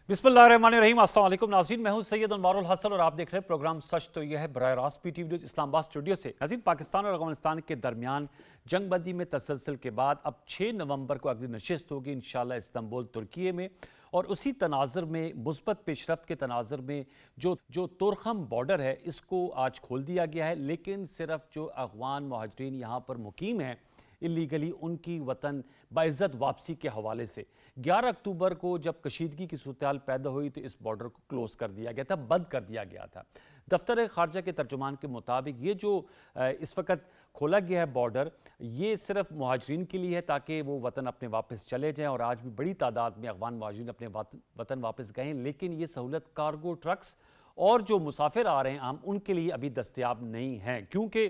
बिस्मिल्लाहिर्रहमानिर्रहीम। अस्सलाम वालेकुम नाज़रीन, मैं हूं सैयद अनवारुल हसन और आप देख रहे हैं प्रोग्राम सच तो यह है बराह रास्त पीटीवी न्यूज़ इस्लामाबाद स्टूडियो से। नाज़रीन, पाकिस्तान और अफगानिस्तान के दरमियान जंगबंदी में तसलसल के बाद अब 6 नवंबर को अगली नशिस्त होगी इंशाअल्लाह इस्तांबुल तुर्की में, और उसी तनाज़र में मुस्बत पेशरफ्त के तनाज़र में जो तुरखम बॉर्डर है इसको आज खोल दिया गया है। लेकिन सिर्फ जो अफगान मुहाजिरीन यहाँ पर मुकीम हैं इलीगली, उनकी वतन बाइज़्ज़त वापसी के हवाले से 11 अक्टूबर को जब कशीदगी की सूरत पैदा हुई तो इस बॉर्डर को क्लोज कर दिया गया था, बंद कर दिया गया था। दफ्तर खारजा के तर्जुमान के मुताबिक ये जो इस वक्त खोला गया है बॉर्डर, ये सिर्फ मुहाजिरीन के लिए है ताकि वो वतन अपने वापस चले जाएं, और आज भी बड़ी तादाद में अफगान मुहाजिरीन अपने वतन वापस गए हैं। लेकिन ये सहूलत कार्गो ट्रक्स और जो मुसाफिर आ रहे हैं आम, उनके लिए अभी दस्तयाब नहीं है, क्योंकि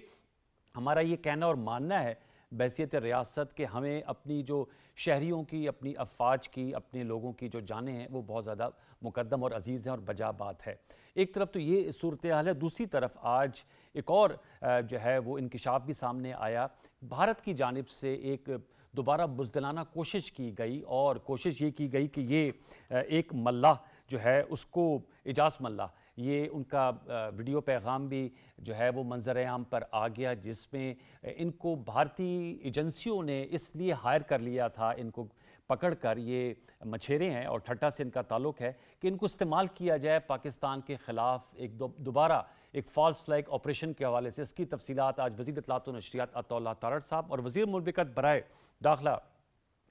हमारा ये कहना और मानना है बहसियत रियासत के हमें अपनी जो शहरियों की, अपनी अफवाज की, अपने लोगों की जो जानें हैं वो बहुत ज़्यादा मुकद्दम और अजीज़ हैं और बजा बात है। एक तरफ तो ये सूरत हाल है, दूसरी तरफ आज एक और जो है वो इंकिशाफ भी सामने आया। भारत की जानिब से एक दोबारा बुज़दिलाना कोशिश की गई, और कोशिश ये की गई कि ये एक मल्लाह जो है उसको, इजाज़ मल्लाह, ये उनका वीडियो पैगाम भी जो है वो मंजर आम पर आ गया, जिसमें इनको भारतीय एजेंसियों ने इसलिए हायर कर लिया था, इनको पकड़कर, ये मछेरे हैं और ठट्टा से इनका ताल्लुक़ है, कि इनको इस्तेमाल किया जाए पाकिस्तान के ख़िलाफ़ एक दोबारा एक फॉल्स फ्लैग ऑपरेशन के हवाले से। इसकी तफसीलात आज वज़ीर इत्तलात व नशरियात अताउल्लाह तारड़ साहब और वज़ीर मुमलिकत बराए दाखिला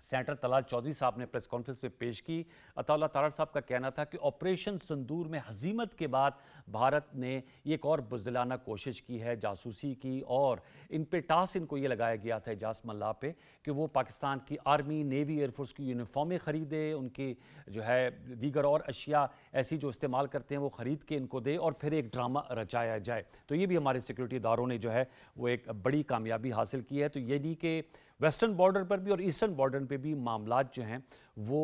सेनेटर तलाल चौधरी साहब ने प्रेस कॉन्फ्रेंस में पेश की। अताउल्लाह तारड़ साहब का कहना था कि ऑपरेशन सिंदूर में हजीमत के बाद भारत ने एक और बुज़दिलाना कोशिश की है, जासूसी की, और इन पे टास इनको ये लगाया गया था इजाज़ मल्लाह पे कि वो पाकिस्तान की आर्मी, नेवी, एयरफोर्स की यूनिफॉर्में ख़रीदे, उनकी जो है दीगर और अशिया ऐसी जो इस्तेमाल करते हैं वो ख़रीद के इनको दे, और फिर एक ड्रामा रचाया जाए। तो ये भी हमारे सिक्योरिटी इदारों ने जो है वो एक बड़ी कामयाबी हासिल की है। तो ये नहीं कि वेस्टर्न बॉर्डर पर भी और ईस्टर्न बॉर्डर पर भी मामलात जो हैं वो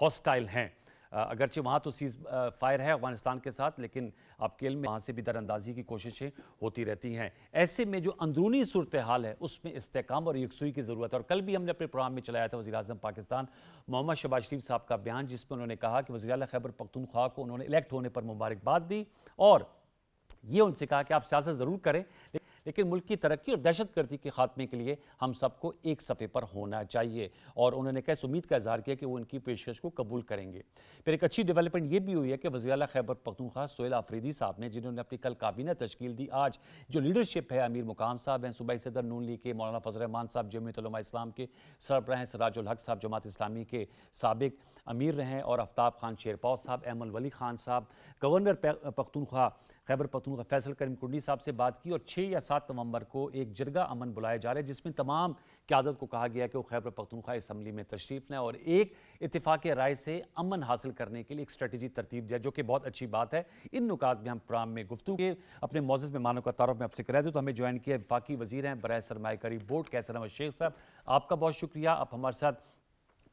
हॉस्टाइल हैं, अगरचे वहाँ तो सीज फायर है अफगानिस्तान के साथ, लेकिन आपके इल्म में वहाँ से भी दरअंदाजी की कोशिशें होती रहती हैं। ऐसे में जो अंदरूनी सूरत हाल है उसमें इस्तेकाम और यकसुई की ज़रूरत है। और कल भी हमने अपने प्रोग्राम में चलाया था वज़ीर आज़म पाकिस्तान मोहम्मद शहबाज शरीफ साहब का बयान, जिसमें उन्होंने कहा कि वज़ीर आला खैबर पख्तूनख्वा को उन्होंने इलेक्ट होने पर मुबारकबाद दी, और ये उनसे कहा कि आप सियासत ज़रूर करें, लेकिन मुल्क की तरक्की और दहशतगर्दी के खात्मे के लिए हम सबको एक सफ़े पर होना चाहिए। और उन्होंने कैसे उम्मीद का इज़हार किया कि वो उनकी पेशकश को कबूल करेंगे। फिर एक अच्छी डेवलपमेंट ये भी हुई है कि वज़ीर आला खैबर पख्तूनख्वा सोहेल आफरीदी साहब ने, जिन्होंने अपनी कल काबीना तश्कील दी, आज जो लीडरशिप है, अमीर मुकाम साहब हैं सूबाई सदर नून लीग के, मौलाना फजल रहमान साहब जमीयत उलमा इस्लाम के सरबराह हैं, सिराजुल हक साहब जमात इस्लामी के साबिक अमीर रहे, और आफ्ताब खान शेरपौर साहब, अहमद वली खान साहब, गवर्नर पख्तूनख्वा खैबर पख्तूनख्वा फैसल करीम कुंडी साहब से बात की, और 6 या 7 नवंबर को एक जिरगा अमन बुलाया जा रहा है, जिसमें तमाम क़यादत को कहा गया कि वो खैबर पख्तूनख्वा असम्बली में तशरीफ़ लें और एक इत्तेफाक राय से अमन हासिल करने के लिए एक स्ट्रेटजी तरतीब जाए, जो कि बहुत अच्छी बात है। इन नुकात में हम प्रोग्राम में गुफ्तगू के अपने मौजूद मेहमानों का तारुफ में आपसे करा दूँ। तो हमें ज्वाइन किया वफाकी वज़ीर हैं बराए सरमायाकारी बोर्ड कैसर अहमद शेख साहब, आपका बहुत शुक्रिया, आप हमारे साथ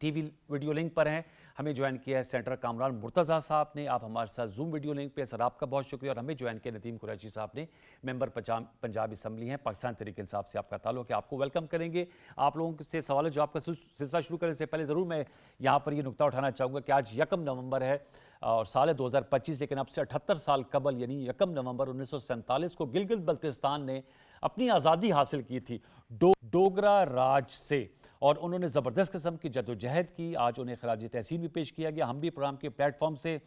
टीवी वीडियो लिंक पर हैं। हमें ज्वाइन किया है सेनेटर कामरान मुर्तज़ा साहब ने, आप हमारे साथ जूम वीडियो लिंक पे, सर आपका बहुत शुक्रिया। और हमें ज्वाइन किया नदीम कुरैशी साहब ने, मेंबर पंजाब असम्बली हैं, पाकिस्तान तहरीक इंसाफ से आपका ताल्लुक़ है, आपको वेलकम करेंगे। आप लोगों से सवाल जवाब का सिलसिला शुरू करने से पहले ज़रूर मैं यहाँ पर ये नुकता उठाना चाहूँगा कि आज 1 नवंबर है और साल 2025, लेकिन अब से 78 साल कबल यानी 1 नवंबर 1947 को गिलगित बल्तिस्तान ने अपनी आज़ादी हासिल की थी डोगरा राज से, और उन्होंने ज़बरदस्त किस्म की जद्दोजहद की। आज उन्हें खराज तहसीन भी पेश किया गया। हम भी प्रोग्राम के प्लेटफॉर्म से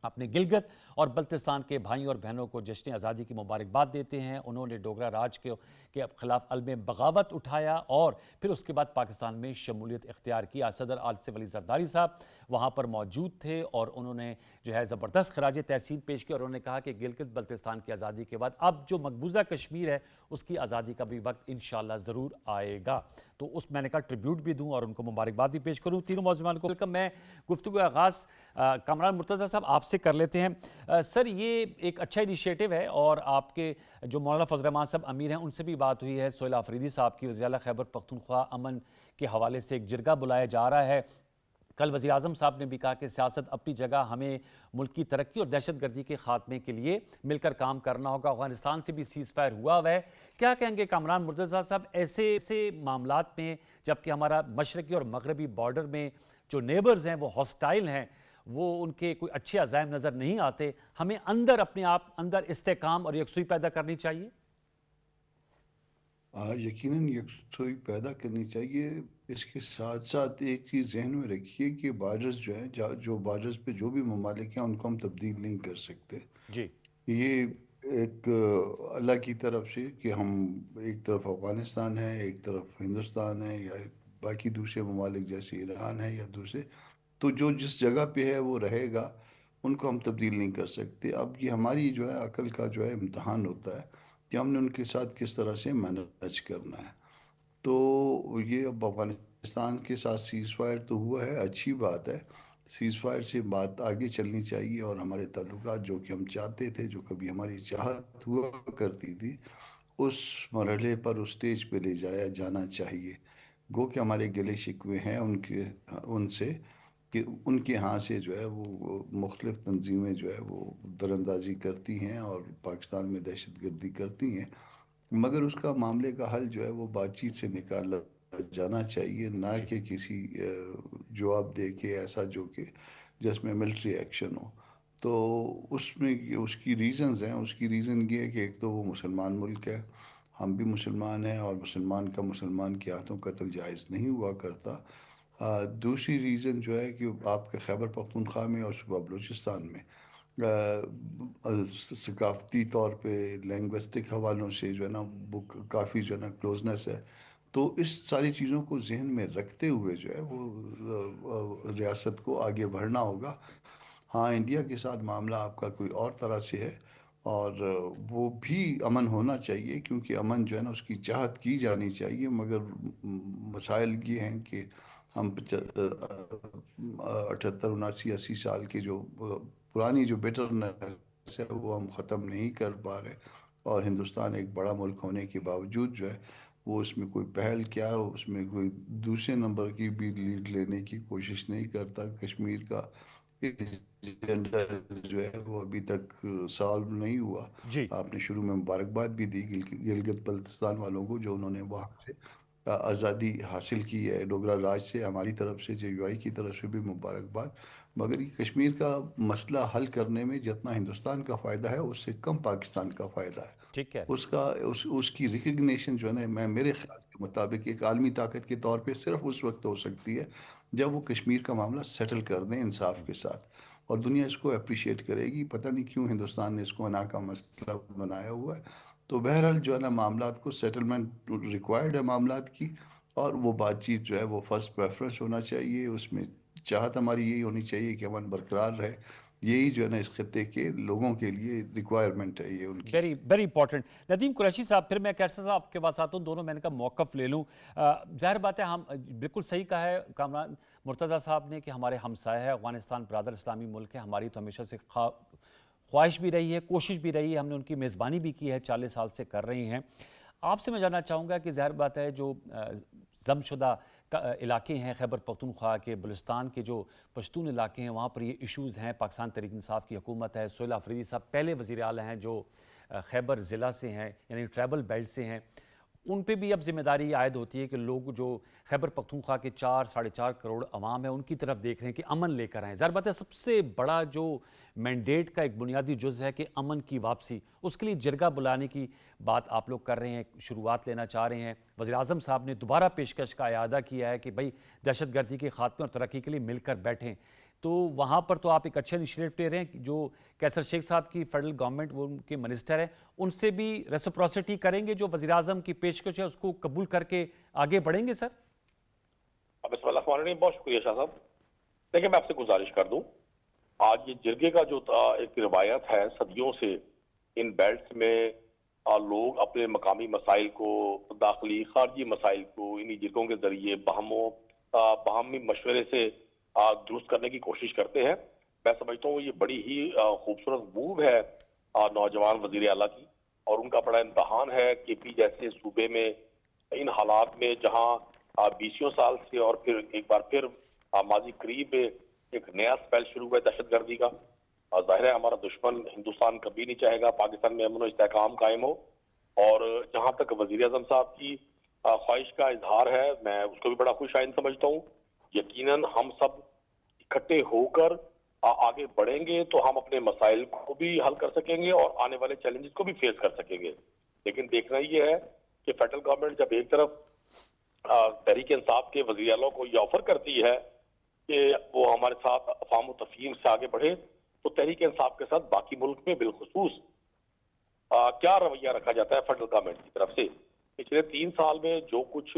अपने गिलगित और बल्तिस्तान के भाई और बहनों को जश्न आज़ादी की मुबारकबाद देते हैं। उन्होंने डोगरा राज के ख़िलाफ़ अलम बगावत उठाया और फिर उसके बाद पाकिस्तान में शमूलियत इख्तियार किया। सदर आसिफ अली ज़रदारी साहब वहाँ पर मौजूद थे और उन्होंने जो है ज़बरदस्त खराज तहसीन पेश किया, और उन्होंने कहा कि गिलगित बल्तिस्तान की आज़ादी के बाद अब जो मकबूजा कश्मीर है उसकी आज़ादी का भी वक्त इंशाअल्लाह ज़रूर आएगा। तो उस मैंने कहा ट्रिब्यूट भी दूँ और उनको मुबारकबाद भी पेश करूँ। तीनों मौजूद को वेलकम। मैं गुफ्तगू आगाज़ कामरान मुर्तज़ा साहब आपसे कर लेते हैं। सर, ये एक अच्छा इनिशिएटिव है, और आपके जो मौलाना फजल रहमान साहब अमीर हैं उनसे भी बात हुई है, सोहेल आफरीदी साहब की, वज़ीर आला खैबर पख्तूनख्वा अमन के हवाले से एक जिरगा बुलाया जा रहा है। कल वज़ीर आज़म साहब ने भी कहा कि सियासत अपनी जगह, हमें मुल्क की तरक्की और दहशतगर्दी के खात्मे के लिए मिलकर काम करना होगा। अफगानिस्तान से भी सीज़ फायर हुआ है। क्या कहेंगे कामरान मुर्तज़ा साहब ऐसे मामलात में, जबकि हमारा मशरक़ी और मगरबी बॉर्डर में जो नेबर्स हैं वो हॉस्टाइल हैं, وہ ان کے کوئی اچھے عزائم نظر نہیں آتے، ہمیں اندر اپنے آپ اندر استحکام اور یکسوئی پیدا کرنی چاہیے؟ یقیناً یکسوئی پیدا کرنی چاہیے. اس کے ساتھ ساتھ ایک چیز ذہن میں رکھیے کہ بارڈرز جو ہیں، جو بارڈرز پہ جو بھی ممالک ہیں ان کو ہم تبدیل نہیں کر سکتے. جی. یہ ایک اللہ کی طرف سے کہ ہم ایک طرف افغانستان ہے، ایک طرف ہندوستان ہے، یا باقی دوسرے ممالک جیسے ایران ہے یا دوسرے، تو جو جس جگہ پہ ہے وہ رہے گا، ان کو ہم تبدیل نہیں کر سکتے. اب یہ ہماری جو ہے عقل کا جو ہے امتحان ہوتا ہے کہ ہم نے ان کے ساتھ کس طرح سے مینج کرنا ہے. تو یہ اب افغانستان کے ساتھ سیز فائر تو ہوا ہے، اچھی بات ہے. سیز فائر سے بات آگے چلنی چاہیے، اور ہمارے تعلقات جو کہ ہم چاہتے تھے، جو کبھی ہماری چاہت ہوا کرتی تھی، اس مرحلے پر اس سٹیج پہ لے جایا جانا چاہیے. گو کہ ہمارے گلے شکوے ہیں ان سے، کہ ان کے ہاں سے جو ہے وہ مختلف تنظیمیں جو ہے وہ دراندازی کرتی ہیں اور پاکستان میں دہشت گردی کرتی ہیں، مگر اس کا معاملے کا حل جو ہے وہ بات چیت سے نکالا جانا چاہیے، نہ جی. کہ کسی جواب دے کے ایسا جو کہ جس میں ملٹری ایکشن ہو. تو اس میں اس کی ریزنز ہیں. اس کی ریزن یہ ہے کہ ایک تو وہ مسلمان ملک ہے، ہم بھی مسلمان ہیں، اور مسلمان کا مسلمان کے ہاتھوں قتل جائز نہیں ہوا کرتا. دوسری ریزن جو ہے کہ آپ کے خیبر پختونخوا میں اور صوبہ بلوچستان میں ثقافتی طور پہ لینگوسٹک حوالوں سے جو ہے نا وہ کافی جو ہے نا کلوزنس ہے. تو اس ساری چیزوں کو ذہن میں رکھتے ہوئے جو ہے وہ ریاست کو آگے بڑھنا ہوگا. ہاں، انڈیا کے ساتھ معاملہ آپ کا کوئی اور طرح سے ہے، اور وہ بھی امن ہونا چاہیے، کیونکہ امن جو ہے نا اس کی چاہت کی جانی چاہیے. مگر مسائل یہ ہیں کہ ہم 78 79 80 سال کے جو پرانی جو بیٹرنس ہے وہ ہم ختم نہیں کر پا رہے. اور ہندوستان ایک بڑا ملک ہونے کے باوجود جو ہے وہ اس میں کوئی پہل کیا، اس میں کوئی دوسرے نمبر کی بھی لیڈ لینے کی کوشش نہیں کرتا. کشمیر کا ایجنڈا جو ہے وہ ابھی تک سالو نہیں ہوا. جی. آپ نے شروع میں مبارکباد بھی دی گلگت بلتستان والوں کو، جو انہوں نے وہاں سے آزادی حاصل کی ہے ڈوگرا راج سے. ہماری طرف سے JUI کی طرف سے بھی مبارکباد. مگر یہ کشمیر کا مسئلہ حل کرنے میں جتنا ہندوستان کا فائدہ ہے اس سے کم پاکستان کا فائدہ ہے. ٹھیک کہہ رہے ہیں. اس کی ریکگنیشن جو ہے نا، میرے خیال کے مطابق ایک عالمی طاقت کے طور پہ صرف اس وقت ہو سکتی ہے جب وہ کشمیر کا معاملہ سیٹل کر دیں انصاف کے ساتھ، اور دنیا اس کو اپریشیٹ کرے گی. پتہ نہیں کیوں ہندوستان نے اس کو انا کا مسئلہ بنایا ہوا ہے. تو بہرحال جو ہے نا معاملات کو سیٹلمنٹ ریکوائرڈ ہے معاملات کی، اور وہ بات چیت جو ہے وہ فرسٹ پریفرنس ہونا چاہیے. اس میں چاہت ہماری یہی ہونی چاہیے کہ امن برقرار رہے. یہی جو ہے نا اس خطے کے لوگوں کے لیے ریکوائرمنٹ ہے یہ ان کی. Very very important. Nadeem Qureshi صاحب، پھر میں کیسر صاحب آپ کے پاس آتا ہوں. دونوں میں نے کہا موقف لے لوں. ظاہر بات ہے، ہم بالکل صحیح کہا ہے کامران مرتضیٰ صاحب نے کہ ہمارے ہمسائے ہے افغانستان، برادر اسلامی ملک ہے. ہماری تو ہمیشہ سے خواہش بھی رہی ہے، کوشش بھی رہی ہے، ہم نے ان کی میزبانی بھی کی ہے، 40 سال سے کر رہی ہیں. آپ سے میں جاننا چاہوں گا کہ ظاہر بات ہے جو ضم شدہ علاقے ہیں خیبر پختونخوا کے، بلوچستان کے جو پشتون علاقے ہیں، وہاں پر یہ ایشوز ہیں. پاکستان تحریک انصاف کی حکومت ہے، سہیل آفریدی صاحب پہلے وزیر اعلیٰ ہیں جو خیبر ضلع سے ہیں، یعنی ٹرائبل بیلٹ سے ہیں. ان پہ بھی اب ذمہ داری عائد ہوتی ہے کہ لوگ جو خیبر پختونخوا کے 4 ساڑھے 4 کروڑ عوام ہیں ان کی طرف دیکھ رہے ہیں کہ امن لے کر آئیں. ظاہر بات ہے سب سے بڑا جو مینڈیٹ کا ایک بنیادی جز ہے کہ امن کی واپسی، اس کے لیے جرگہ بلانے کی بات آپ لوگ کر رہے ہیں، شروعات لینا چاہ رہے ہیں. وزیر اعظم صاحب نے دوبارہ پیشکش کا اعادہ کیا ہے کہ بھائی دہشت گردی کے خاتمے اور ترقی کے لیے مل کر بیٹھیں. تو وہاں پر تو آپ ایک اچھے انیشیٹو لے رہے ہیں. جو کیسر شیخ صاحب کی فیڈرل گورنمنٹ، وہ ان کے منسٹر ہیں، ان سے بھی ریسپروسٹی کریں گے؟ جو وزیر اعظم کی پیشکش ہے اس کو قبول کر کے آگے بڑھیں گے؟ سر بسم اللہ الرحمن الرحیم. بہت شکریہ شاہ صاحب. دیکھیں، میں آپ سے گزارش کر دوں، آج یہ جرگے کا جو ایک روایت ہے صدیوں سے ان بیلٹس میں لوگ اپنے مقامی مسائل کو، داخلی خارجی مسائل کو انہی جرگوں کے ذریعے باہمی مشورے سے درست کرنے کی کوشش کرتے ہیں. میں سمجھتا ہوں یہ بڑی ہی خوبصورت موو ہے نوجوان وزیر اعلیٰ کی، اور ان کا بڑا امتحان ہے کہ پی جیسے صوبے میں ان حالات میں جہاں 20 سال سے اور پھر ایک بار پھر ماضی قریب ایک نیا سپیل شروع ہوا ہے دہشت گردی کا. ظاہر ہے ہمارا دشمن ہندوستان کبھی نہیں چاہے گا پاکستان میں امن و استحکام قائم ہو، اور جہاں تک وزیر اعظم صاحب کی خواہش کا اظہار ہے، میں اس کو بھی بڑا خوش آئند سمجھتا ہوں. یقیناً ہم سب اکٹھے ہو کر आगे बढ़ेंगे तो हम अपने मसाइल को भी हल कर सकेंगे और आने वाले चैलेंजेस को भी फेस कर सकेंगे। लेकिन देखना ये है कि फेडरल गवर्नमेंट जब एक तरफ तहरीक इंसाफ के वज़ीर आला को ये ऑफर करती है कि वो हमारे साथ अफ़ाम तफ़हीम से आगे बढ़े, तो तहरीक इंसाफ के साथ बाकी मुल्क में बिलखुसूस क्या रवैया रखा जाता है फेडरल गवर्नमेंट की तरफ से। पिछले 3 साल में जो कुछ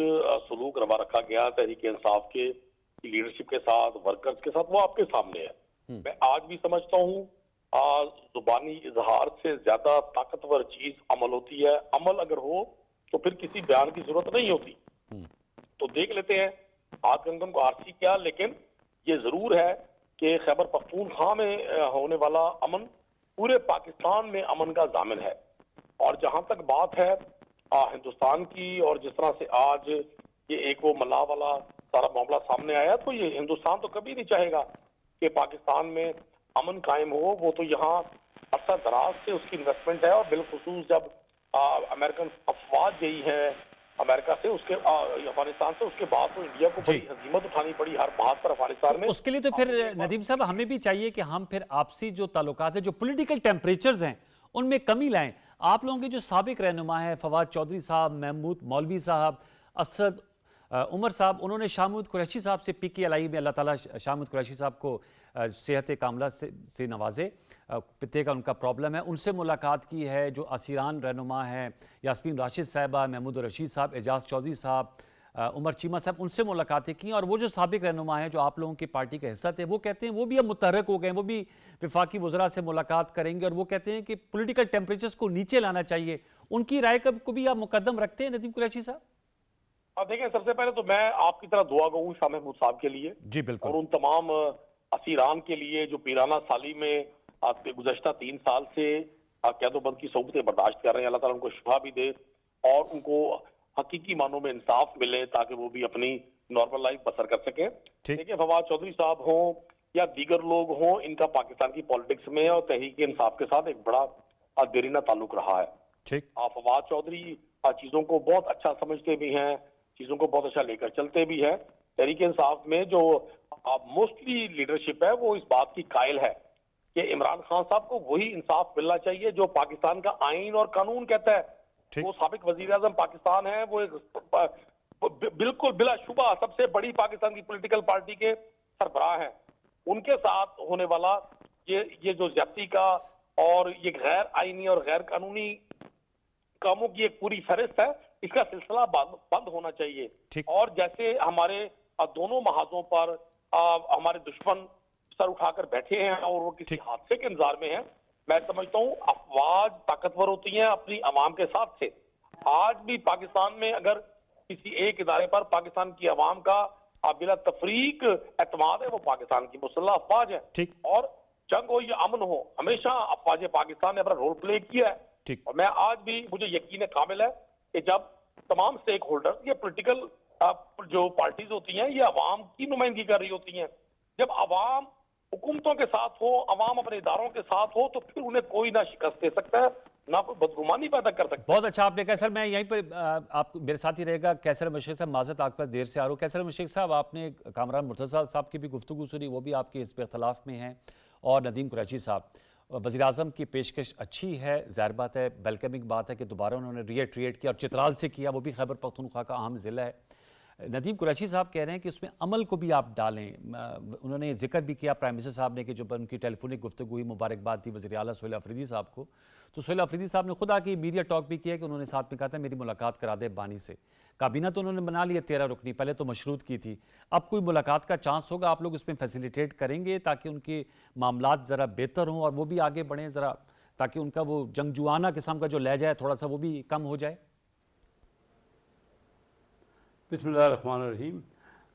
सलूक रवा रखा गया तहरीक इंसाफ के लीडरशिप के साथ, वर्कर्स के साथ, वो आपके सामने है। मैं आज भी समझता हूँ जुबानी इजहार से ज्यादा ताकतवर चीज अमल होती है। अमल अगर हो तो फिर किसी बयान की जरूरत नहीं होती। तो देख लेते हैं आज गंगन को आरसी क्या, लेकिन ये जरूर है कि खैबर पख्तूनख्वा में होने वाला अमन पूरे पाकिस्तान में अमन का जामिन है। और जहां तक बात है हिंदुस्तान की, और जिस तरह से आज ये एक वो मल्लाह वाला सारा मामला सामने आया, तो ये हिंदुस्तान तो कभी नहीं चाहेगा कि पाकिस्तान में अमन कायम हो। वो तो यहाँ अरसा दराज से उसकी इन्वेस्टमेंट है, और बिलखुसूस जब अमेरिकन अफवाज गई है अमेरिका से, उसके अफगानिस्तान से, उसके बाद तो इंडिया को बड़ी हजीमत उठानी पड़ी हर बात पर अफगानिस्तान में। उसके लिए तो फिर नदीम साहब हमें भी चाहिए कि हम फिर आपसी जो ताल्लुकात है, जो पॉलिटिकल टेम्परेचर्स हैं, उनमें कमी लाएं। आप लोगों के जो साबिक रहनुमा है फवाद चौधरी साहब, महमूद मौलवी साहब, असद उमर साहब, उन्होंने शाह महमूद कुरैशी साहब से PKLI में अल्लाह ताला शाह महमूद कुरैशी साहब को सेहत कामला से नवाजे, पित्ते का उनका प्रॉब्लम है, उनसे मुलाकात की है। जो असीरान रहनुमा हैं यास्मीन राशिद साहिबा, महमूद रशीद साहब, एजाज चौधरी साहब, उमर चीमा साहब, उनसे मुलाकातें की। और वो जो साबिक रहनुमा हैं जो आप लोगों की पार्टी का हिस्सा थे, वो कहते हैं वो भी अब मुतहरक हो गए, वो भी वफाकी वज़रा से मुलाकात करेंगे, और वो कहते हैं कि पॉलिटिकल टेम्परेचर्स को नीचे लाना चाहिए। उनकी राय को भी आप मुकद्दम रखते हैं नदीम कुरैशी साहब? देखें, सबसे पहले तो मैं आपकी तरह दुआ गूँ शाह महमूद साहब के लिए जी बिल्कुल, और उन तमाम असीरान के लिए जो पीराना साली में गुज़श्ता 3 साल से कैदोबंद की सोबतें बर्दाश्त कर रहे हैं। अल्लाह ताला उनको शिफा भी दे और उनको हकीकी मानों में इंसाफ मिले ताकि वो भी अपनी नॉर्मल लाइफ बसर कर सके। देखिए, फवाद चौधरी साहब हों या दीगर लोग हों, इनका पाकिस्तान की पॉलिटिक्स में और तहरीक इंसाफ के साथ एक बड़ा देरीना ताल्लुक रहा है। ठीक, फवाद चौधरी चीजों को बहुत अच्छा समझते भी हैं, चीजों को बहुत अच्छा लेकर चलते भी हैं। तहरीक इंसाफ में जो मोस्टली लीडरशिप है वो इस बात की कायल है कि इमरान खान साहब को वही इंसाफ मिलना चाहिए जो पाकिस्तान का आइन और कानून कहता है। वो साबिक वजीर आजम पाकिस्तान है, वो एक बिल्कुल बिलाशुबा सबसे बड़ी पाकिस्तान की पॉलिटिकल पार्टी के सरबराह हैं। उनके साथ होने वाला ये जो ज्यादती का और ये गैर आईनी और गैर कानूनी कामों की एक पूरी फहरिस्त है, इसका सिलसिला बंद होना चाहिए। और जैसे हमारे दोनों महाजों पर हमारे दुश्मन सर उठाकर बैठे हैं और वो किसी हादसे के इंतजार में हैं, मैं समझता हूँ अफवाज ताकतवर होती हैं अपनी अवाम के साथ से। आज भी पाकिस्तान में अगर किसी एक इदारे पर पाकिस्तान की अवाम का बिला तफरीक एतमाद है, वो पाकिस्तान की मुसल्लह अफवाज है। और जंग हो या अमन हो, हमेशा अफवाज पाकिस्तान ने अपना रोल प्ले किया है। और मैं आज भी, मुझे यकीन कामिल है कि जब तमाम स्टेक होल्डर्स, ये पॉलिटिकल जो पार्टीज होती हैं, ये अवाम की नुमाइंदगी कर रही होती हैं। जब अवाम हुकूमतों के साथ हो, अवाम अपने इदारों के साथ हो, तो फिर उन्हें कोई ना शिकस्त दे सकता है, ना कोई बदगुमानी पैदा कर सकता है। बहुत अच्छा आपने कहा सर। मैं यहीं पर आप मेरे साथ ही रहेगा कैसर मशीख साहब, माजरत आपके पास देर से आ रहा हूँ। कैसर मशीख साहब, आपने कामरान मुर्तज़ा साहब की भी गुफ्तगू सुनी, वो भी आपके इस पर इख्तलाफ में हैं, और नदीम कुरैशी साहब। वज़ीर आज़म की पेशकश अच्छी है, ज़ाहिर बात है, वेलकमिंग बात है कि दोबारा उन्होंने रीट्रिएट किया और चित्राल से किया, वो भी खैबर पख्तूनख्वा का अहम ज़िला है। नदीम कुरैशी साहब कह रहे हैं कि उसमें अमल को भी आप डालें। उन्होंने जिक्र भी किया प्राइम मिनिस्टर साहब ने कि जब उनकी टेलीफोनिक गुफ्तगू हुई, मुबारकबाद दी वज़ीर आला सोहेल अफरीदी साहब को, तो सोहेल अफरीदी साहब ने खुद आके मीडिया टॉक भी किया कि उन्होंने साथ में कहा था मेरी मुलाकात करा दे बानी से। काबीना तो उन्होंने बना लिया 13 रुकनी, पहले तो मशरूत की थी, अब कोई मुलाकात का चांस होगा? आप लोग उसमें फैसिलिटेट करेंगे ताकि उनके मामलात ज़रा बेहतर हों और वो भी आगे बढ़ें ज़रा, ताकि उनका वो जंगजुआना किस्म का जो लहजा है थोड़ा सा वो भी कम हो जाए? बिस्मिल्लाहिर्रहमानिर्रहीम।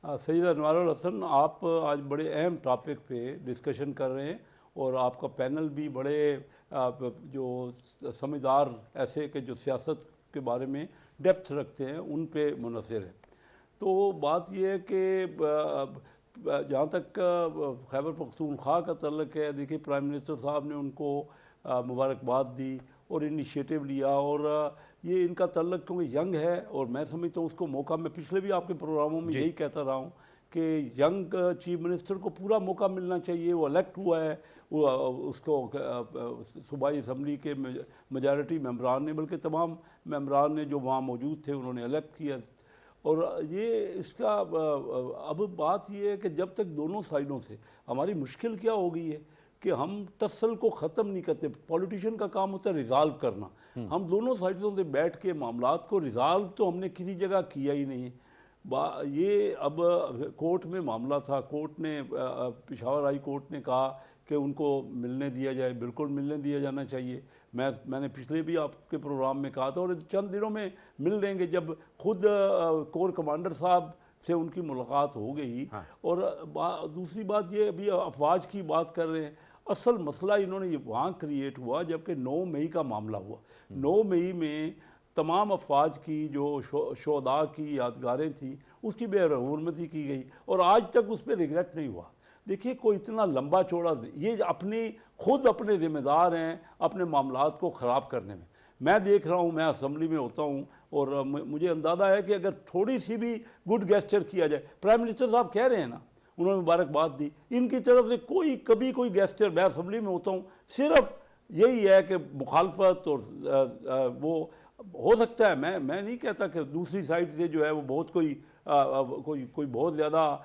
सैयद अनवारुल हसन, आप आज बड़े अहम टॉपिक पे डिस्कशन कर रहे हैं और आपका पैनल भी बड़े जो समझदार ऐसे कि जो सियासत के बारे में डेप्थ रखते हैं उन पे मुनहसर है। तो बात यह है कि जहाँ तक खैबर पख्तूनख्वा का तल्लुक़ है, देखिए प्राइम मिनिस्टर साहब ने उनको मुबारकबाद दी और इनिशिएटिव लिया, और ये इनका तल्लुक़ क्योंकि यंग है और मैं समझता हूँ उसको मौका, मैं पिछले भी आपके प्रोग्रामों में यही कहता रहा हूँ کہ ینگ چیف منسٹر کو پورا موقع ملنا چاہیے. وہ الیکٹ ہوا ہے, وہ اس کو صوبائی اسمبلی کے میجارٹی ممبران نے, بلکہ تمام ممبران نے جو وہاں موجود تھے انہوں نے الیکٹ کیا. اور یہ اس کا اب بات یہ ہے کہ جب تک دونوں سائڈوں سے ہماری مشکل کیا ہو گئی ہے کہ ہم تسل کو ختم نہیں کرتے. پولیٹیشین کا کام ہوتا ہے ریزالو کرنا. ہم دونوں سائڈوں سے بیٹھ کے معاملات کو ریزالو تو ہم نے کسی جگہ کیا ہی نہیں ہے. یہ اب کورٹ میں معاملہ تھا, کورٹ نے پشاور ہائی کورٹ نے کہا کہ ان کو ملنے دیا جائے. بالکل ملنے دیا جانا چاہیے. میں نے پچھلے بھی آپ کے پروگرام میں کہا تھا, اور چند دنوں میں مل لیں گے. جب خود کور کمانڈر صاحب سے ان کی ملاقات ہو گئی. اور دوسری بات یہ, ابھی افواج کی بات کر رہے ہیں, اصل مسئلہ انہوں نے یہ وہاں کریٹ ہوا جبکہ 9 مئی کا معاملہ ہوا. 9 مئی میں تمام افواج کی جو شہداء کی یادگاریں تھیں اس کی بے حرمتی کی گئی, اور آج تک اس پہ ریگریٹ نہیں ہوا. دیکھیے کوئی اتنا لمبا چوڑا, یہ خود اپنے ذمہ دار ہیں اپنے معاملات کو خراب کرنے میں. میں دیکھ رہا ہوں, میں اسمبلی میں ہوتا ہوں, اور مجھے اندازہ ہے کہ اگر تھوڑی سی بھی گڈ گیسچر کیا جائے, پرائم منسٹر صاحب کہہ رہے ہیں نا, انہوں نے مبارکباد دی, ان کی طرف سے کبھی کوئی گیسچر, میں اسمبلی میں ہوتا ہوں, صرف یہی ہے کہ مخالفت. اور وہ ہو سکتا ہے, میں نہیں کہتا کہ دوسری سائڈ سے جو ہے وہ بہت کوئی بہت زیادہ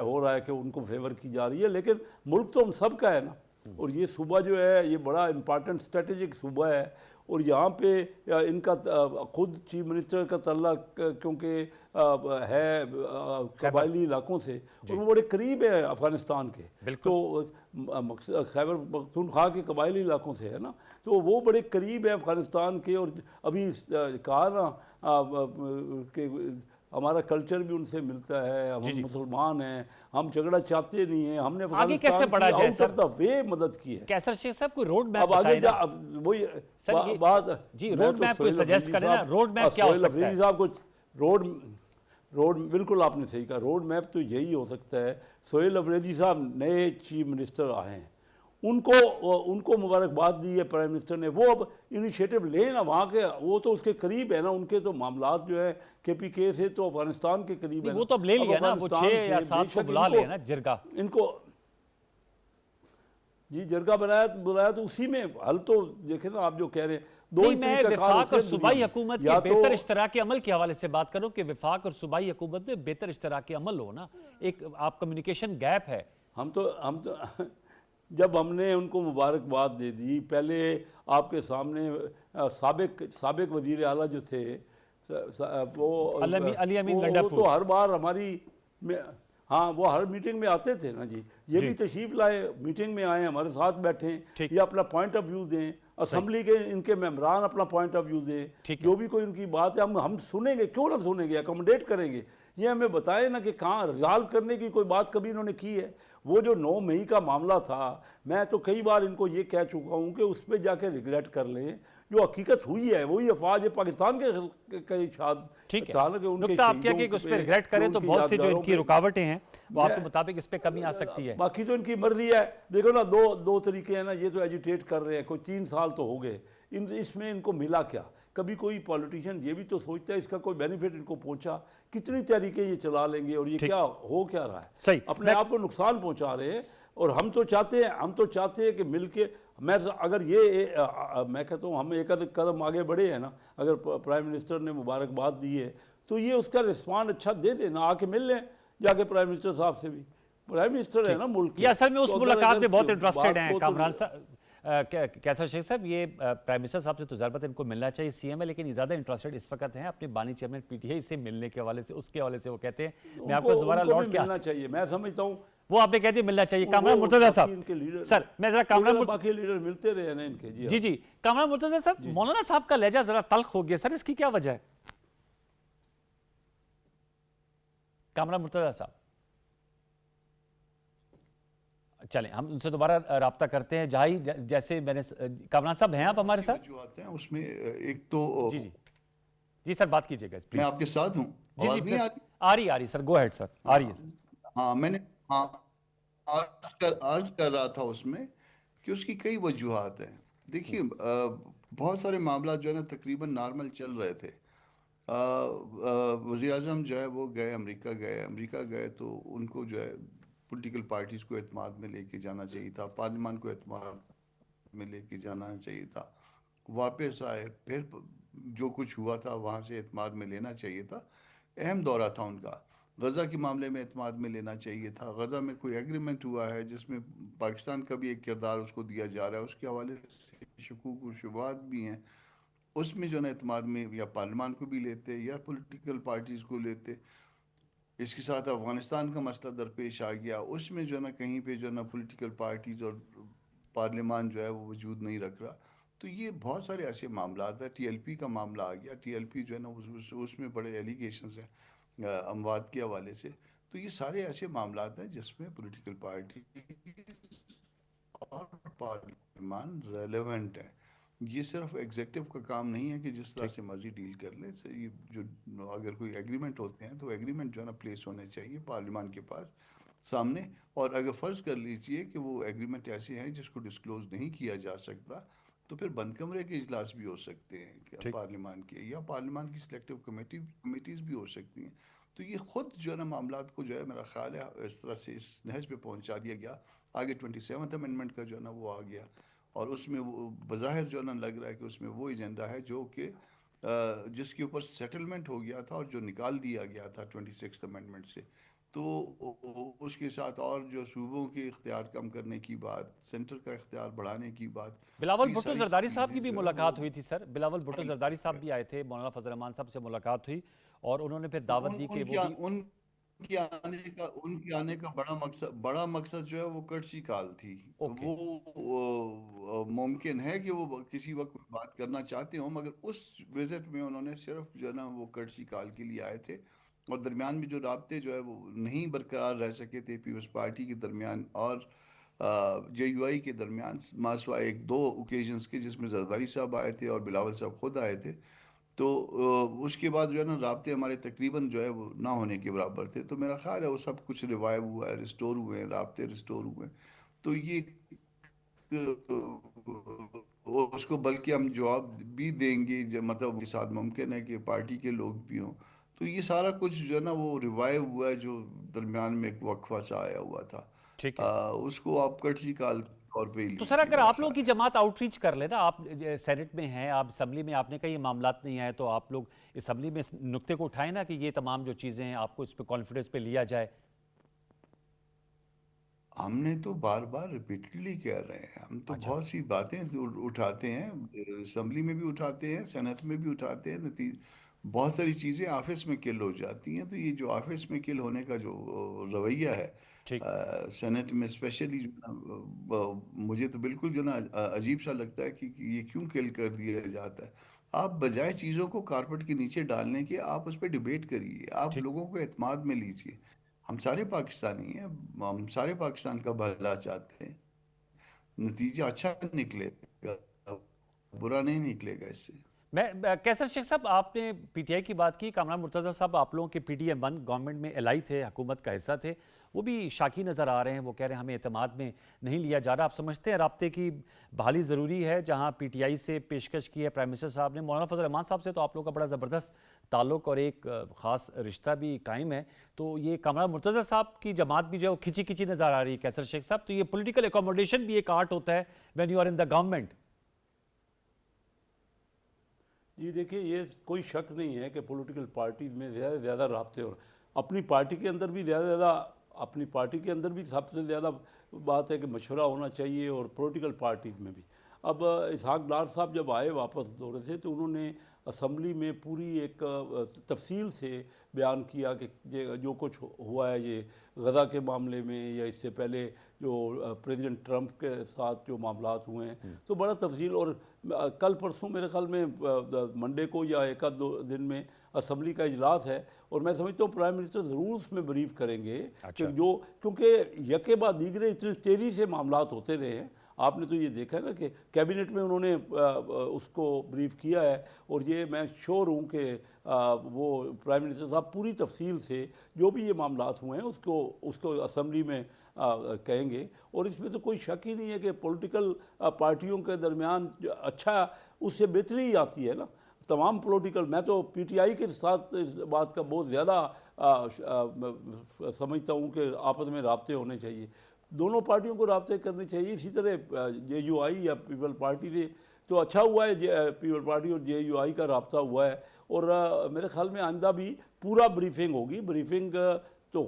ہو رہا ہے کہ ان کو فیور کی جا رہی ہے, لیکن ملک تو ہم سب کا ہے نا. اور یہ صوبہ جو ہے یہ بڑا امپارٹنٹ اسٹریٹجک صوبہ ہے, اور یہاں پہ ان کا خود چیف منسٹر کا تعلق کیونکہ ہے قبائلی علاقوں سے, اور وہ بڑے قریب ہے افغانستان کے, تو خیبر پختونخوا کے قبائلی علاقوں سے ہے نا, تو وہ بڑے قریب ہیں افغانستان کے. اور ابھی کہا نا کہ ہمارا کلچر بھی ان سے ملتا ہے, ہم مسلمان ہیں, ہم جھگڑا چاہتے نہیں ہیں, ہم نے افغانستان کی آؤٹ آف دا وے مدد کی ہے. کیسر شیخ صاحب کوئی روڈ میپ اب آگے جا, وہی بات جی, روڈ میپ کوئی سجیسٹ کریں نا, روڈ میپ کیا ہو سکتا ہے؟ صاحب کچھ روڈ بالکل آپ نے صحیح کہا, روڈ میپ تو یہی ہو سکتا ہے. سہیل افریدی صاحب نئے چیف منسٹر آئے ہیں, ان کو مبارکباد دی ہے پرائم منسٹر نے. وہ اب انیشیٹو لے نا وہاں کے, وہ تو اس کے قریب ہے نا, ان کے تو معاملات جو ہے کے پی کے سے تو افغانستان کے قریب ہے. وہ تو اب لے لیا نا, وہ 6 یا 7 کو بلا لیا نا جرگہ. ان کو جی جرگہ بلایا تو اسی میں حل تو دیکھیں نا آپ جو کہہ رہے ہیں. میں وفاق اور صوبائی حکومت کے بہتر اشتراکی عمل کے حوالے سے بات کروں کہ وفاق اور صوبائی حکومت میں بہتر اشتراکی عمل ہو نا, ایک آپ کمیونیکیشن گیپ ہے. ہم تو جب ہم نے ان کو مبارکباد دے دی, پہلے آپ کے سامنے سابق وزیر اعلیٰ جو تھے وہ علی امین لنڈا پور, تو ہر بار ہماری ہاں وہ ہر میٹنگ میں آتے تھے نا جی. یہ بھی تشریف لائے, میٹنگ میں آئے, ہمارے ساتھ بیٹھیں, یہ اپنا پوائنٹ آف ویو دیں. اسمبلی کے ان کے ممبران اپنا پوائنٹ آف ویو دیں, جو بھی کوئی ان کی بات ہے ہم سنیں گے, کیوں نہ سنیں گے, اکوموڈیٹ کریں گے. یہ ہمیں بتائیں نا کہ کہاں ریزالو کرنے کی کوئی بات کبھی انہوں نے کی ہے. وہ جو 9 مئی کا معاملہ تھا, میں تو کئی بار ان کو یہ کہہ چکا ہوں کہ اس پہ جا کے ریگریٹ کر لیں. جو حقیقت ہوئی ہے وہی افواج پاکستان کے شاد نکتہ آپ کیا کہ اس پہ ریگریٹ کریں تو بہت سی جو ان کی رکاوٹیں ہیں وہ آپ کے مطابق اس پہ کمی آ سکتی ہے. باقی تو ان کی مرضی ہے. دیکھو نا دو طریقے ہیں نا, یہ تو ایجیٹیٹ کر رہے ہیں, کوئی 3 سال تو ہو گئے, اس میں ان کو ملا کیا؟ کبھی کوئی پولیٹیشین یہ بھی تو سوچتا ہے اس کا کوئی بینیفٹ ان کو پہنچا, کتنی تحریکیں یہ چلا لیں گے, اور یہ کیا ہو کیا رہا ہے, اپنے آپ کو نقصان پہنچا رہے ہیں. اور ہم تو چاہتے ہیں کہ مل کے, اگر میں کہتا ہوں ہم ایک قدم آگے بڑھے ہیں نا, اگر پرائم منسٹر نے مبارکباد دی ہے تو یہ اس کا رسپانڈ اچھا دے دیں نا, آ کے مل لیں جا کے پرائم منسٹر صاحب سے بھی. پرائم منسٹر ہے نا ملک یہ اصل میں اس ملاقات میں بہت انٹرسٹڈ ہیں کامران صاحب. کیسر شیخ صاحب, یہ پرائم منسٹر صاحب سے تو ضرورت ان کو ملنا چاہیے سی ایم ہے, لیکن یہ زیادہ انٹرسٹڈ اس وقت ہیں اپنے بانی چیئرمین پی ٹی آئی سے ملنے کے حوالے سے, اس کے حوالے سے وہ کہتے ہیں میں آپ کو دوبارہ لوٹ کے ملنا چاہیے. میں سمجھتا ہوں وہ آپ نے کہہ دیا ملنا چاہیے. کامران مرتضیٰ صاحب, سر میں ذرا کامران, باقی لیڈر ملتے رہے ہیں ان کے. جی کامران مرتضیٰ صاحب, مولانا صاحب کا لہجہ ذرا تلخ ہو گیا سر, اس کی کیا وجہ ہے؟ کامران مرتضیٰ صاحب چلیں ہم ان سے دوبارہ رابطہ کرتے ہیں. جیسے میں نے, کامران صاحب ہیں آپ ہمارے ساتھ؟ اس میں ایک تو جی سر بات کیجیے گا, میں آپ کے ساتھ ہوں, آواز نہیں آ رہی سر, گو ہیڈ سر, آ رہی ہے سر. ہاں میں نے عرض کر رہا تھا اس میں کہ اس کی کئی وجوہات ہیں. دیکھیے بہت سارے معاملات جو ہے نا تقریباً نارمل چل رہے تھے, वज़ीर आज़म जो है वो गए, अमेरिका गए तो उनको जो है पॉलिटिकल पार्टीज़ को एतमाद में लेके जाना चाहिए था, पार्लियामान को एतमाद में लेके जाना चाहिए था। वापस आए, फिर जो कुछ हुआ था वहाँ से एतमाद में लेना चाहिए था। अहम दौरा था उनका। गज़ा के मामले में एतमाद में लेना चाहिए था। गज़ा में कोई एग्रीमेंट हुआ है जिसमें पाकिस्तान का भी एक किरदार उसको दिया जा रहा है, उसके हवाले से शकूक और शुबहात भी हैं। उसमें जो है ना एतमाद में या पार्लियामान को भी लेते या पॉलिटिकल पार्टीज़ को लेते। इसके साथ अफ़गानिस्तान का मसला दरपेश आ गया, उसमें जो है ना कहीं पे जो है ना पॉलिटिकल पार्टीज़ और पार्लियामान जो है वो वजूद नहीं रख रहा। तो ये बहुत सारे ऐसे मामला है। टीएलपी का मामला आ गया, टीएलपी जो है ना उसमें बड़े एलिगेशंस हैं अमवात के हवाले से। तो ये सारे ऐसे मामला हैं जिसमें पॉलिटिकल पार्टी और पार्लियामान रेलेवेंट है। ये सिर्फ एग्जेक्टिव का काम नहीं है कि जिस तरह ठीक। से मर्जी डील कर ले। ये जो अगर कोई एग्रीमेंट होते हैं तो एग्रीमेंट जो है ना प्लेस होने चाहिए पार्लियामान के पास सामने। और अगर फ़र्ज़ कर लीजिए कि वो एग्रीमेंट ऐसे हैं जिसको डिस्क्लोज नहीं किया जा सकता, तो फिर बंद कमरे के इजलास भी हो सकते हैं ठीक। पार्लियामान के, या पार्लियामान की सिलेक्टिव कमेटीज़ भी हो सकती हैं। तो ये ख़ुद जो है ना मामलात को जो है मेरा ख़्याल है इस तरह से इस नहज पे पहुंचा दिया गया। आगे 27th अमेंडमेंट का जो है ना वो आ गया, और उसमें वो बज़ाहिर जो है ना लग रहा है कि उसमें वो एजेंडा है जो कि जिसके ऊपर सेटलमेंट हो गया था और जो निकाल दिया गया था 26th अमेंडमेंट से। तो उसके साथ और जो सूबों के इख्तियार कम करने की बात, सेंटर का इख्तियार बढ़ाने की बात, तो बिलावल ये भुट्टो सारी जरदारी साहब की चीज़ें भी जो है मुलाकात वो हुई थी सर, बिलावल भुट्टो जरदारी साहब भी आए थे, मौलाना फजल रहमान साहब से मुलाकात हुई और उन्होंने फिर दावत दी कि वो भी। उनके आने का बड़ा मकसद जो है वो कर्सी काल थी। ओके। वो मुमकिन है कि वो किसी वक्त बात करना चाहते हो, मगर उस विजिट में उन्होंने सिर्फ जो है ना वो कर्सी काल के लिए आए थे। और दरमियान में जो राब्ते जो है वो नहीं बरकरार रह सके थे पीपल्स पार्टी के दरमियान और JUI के दरमियान, मासवा एक दो ओकेजन्स के जिसमें जरदारी साहब आए थे और बिलावल साहब खुद आए थे। तो उसके बाद जो है ना राब्ते हमारे तकरीबन जो है वो ना होने के बराबर थे। तो मेरा ख्याल है वो सब कुछ रिवाइव हुआ है, रिस्टोर हुए हैं, राब्ते रिस्टोर हुए हैं। तो ये उसको बल्कि हम जवाब भी देंगे मतलब के साथ मुमकिन है कि पार्टी के लोग भी हों। तो ये सारा कुछ जो है ना वो रिवाइव हुआ है, जो दरमियान में एक वक्फा सा आया हुआ था। ठीक है। उसको आप कर्सी काल के तौर पे ही तो सर लीजिए अगर मेरा आप लोगों ख्याल की है। जमात आउटरीच कर ले ना, आप सेनेट में हैं, आप असम्बली में, आपने कहा ये मामलात नहीं आए, तो आप लोग असम्बली में इस नुक्ते को उठाएं ना कि ये तमाम जो चीज़ें हैं आपको इस पे कॉन्फिडेंस पे लिया जाए। हमने तो बार बार रिपीटेडली कह रहे हैं, हम तो अच्छा। बहुत सी बातें उठाते हैं, असम्बली में भी उठाते हैं, सेनेट में भी उठाते हैं। बहुत सारी चीज़ें ऑफिस में किल हो जाती हैं। तो ये जो ऑफिस में किल होने का जो रवैया है ठीक। सेनेट में स्पेशली जो ना मुझे तो बिल्कुल जो ना अजीब सा लगता है कि ये क्यों किल कर दिया जाता है। आप बजाय चीज़ों को कारपेट के नीचे डालने के आप उस पर डिबेट करिए, आप ठीक। लोगों को एतमाद में लीजिए। हम सारे पाकिस्तानी हैं, हम सारे पाकिस्तान का भला चाहते हैं। नतीजा अच्छा निकलेगा, बुरा नहीं निकलेगा इससे। कैसर शेख साहब, आपने पीटीआई की बात की, कामरान मुर्तज़ा साहब आप लोगों के PTM-1 गवर्नमेंट में एलाई थे, हुकूमत का हिस्सा थे, वो भी शाकी नज़र आ रहे हैं। वो कह रहे हैं हमें एतमाद में नहीं लिया जा रहा। आप समझते हैं राब्ते की बहाली ज़रूरी है? जहाँ PTI से पेशकश की है प्राइम मिनिस्टर साहब ने, मौलाना फजल रहमान साहब से तो आप लोगों का बड़ा ज़बरदस्त ताल्लुक़ और एक ख़ास रिश्ता भी कायम है। तो ये कामरान मुर्तज़ा साहब की जमात भी जो है वो खिंची खिंची नज़र आ रही है कैसर शेख साहब। तो ये पॉलिटिकल एकोमोडेशन भी एक आर्ट होता है when you are in the government. जी देखिए, ये कोई शक नहीं है कि पॉलिटिकल पार्टीज़ में ज़्यादा से ज़्यादा राब्ते हो। अपनी पार्टी के अंदर भी ज़्यादा से ज़्यादा, अपनी पार्टी के अंदर भी सबसे ज़्यादा बात है कि मशवरा होना चाहिए, और पॉलिटिकल पार्टीज़ में भी। अब इसहाक डार साहब जब आए वापस दौरे से, तो उन्होंने असम्बली में पूरी एक तफसील से बयान किया कि जो कुछ हुआ है ये गज़ा के मामले में, या इससे पहले जो प्रेसिडेंट ट्रंप के साथ जो मामलात हुए हैं, तो बड़ा तफसील। और कल परसों मेरे ख्याल में मंडे को या एक आध दो दिन में असम्बली का इजलास है, और मैं समझता हूँ प्राइम मिनिस्टर ज़रूर उसमें ब्रीफ करेंगे। अच्छा। कि जो, क्योंकि यके बाद दीगरे इतनी तेज़ी से मामलात होते रहे हैं। आपने तो ये देखा है ना कि कैबिनेट में उन्होंने उसको ब्रीफ किया है, और ये मैं श्योर हूँ कि वो प्राइम मिनिस्टर साहब पूरी तफसील से जो भी ये मामलात हुए हैं उसको असम्बली में कहेंगे। और इसमें तो कोई शक ही नहीं है कि पॉलिटिकल पार्टियों के दरमियान अच्छा उससे बेहतरी ही आती है ना। तमाम पॉलिटिकल, मैं तो पीटीआई के साथ इस बात का बहुत ज़्यादा समझता हूँ कि आपस में राब्ते होने चाहिए, दोनों पार्टियों को राब्ते करने चाहिए। इसी तरह जेयूआई या पीपल पार्टी से तो अच्छा हुआ है, पीपल पार्टी और जेयूआई का राब्ता हुआ है, और मेरे ख्याल में आइंदा भी पूरा ब्रीफिंग होगी। ब्रीफिंग तो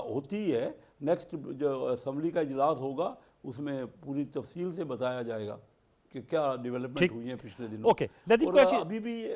होती है, नेक्स्ट जो असम्बली का इजलास होगा उसमें पूरी तफसील से बताया जाएगा कि क्या डेवलपमेंट हुई है पिछले दिनों। ओके, नदीम और कुरैशी,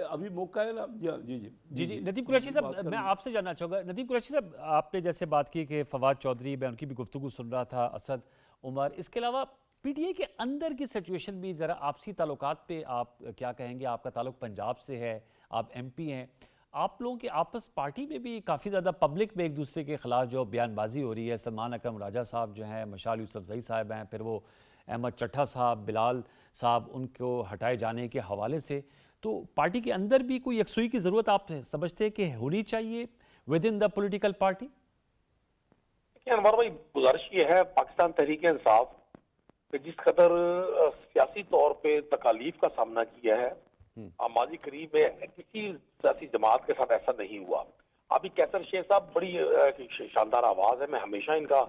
अभी मौका है ना। जी जी जी जी नदीम कुरैशी साहब, मैं आपसे जानना चाहूँगा, नदीम कुरैशी साहब, आपने जैसे बात की कि फवाद चौधरी, मैं उनकी भी गुफ्तगू सुन रहा था, असद उमर, इसके अलावा पीटीआई के अंदर की सिचुएशन भी ज़रा आपसी ताल्लुकात पे आप क्या कहेंगे? आपका ताल्लुक पंजाब से है, आप एमपी हैं, आप लोगों की आपस पार्टी में भी काफ़ी ज़्यादा पब्लिक में एक दूसरे के खिलाफ जो बयानबाजी हो रही है, सलमान अकरम राजा साहब जो हैं, मशाल यूसुफजई साहब हैं, फिर वो अहमद चट्ठा साहब, बिलाल साहब, उनको हटाए जाने के हवाले से, तो पार्टी के अंदर भी कोई यकसुई की ज़रूरत आप समझते हैं कि होनी चाहिए with in the political party? Anwar भाई, गुजारिश ये है पाकिस्तान तहरीक इंसाफ कि जिस कदर सियासी तौर पे तकालीफ का सामना किया है, माजी करीब में किसी सियासी जमात के साथ ऐसा नहीं हुआ। अभी कैसर शेख साहब बड़ी शानदार आवाज है, मैं हमेशा इनका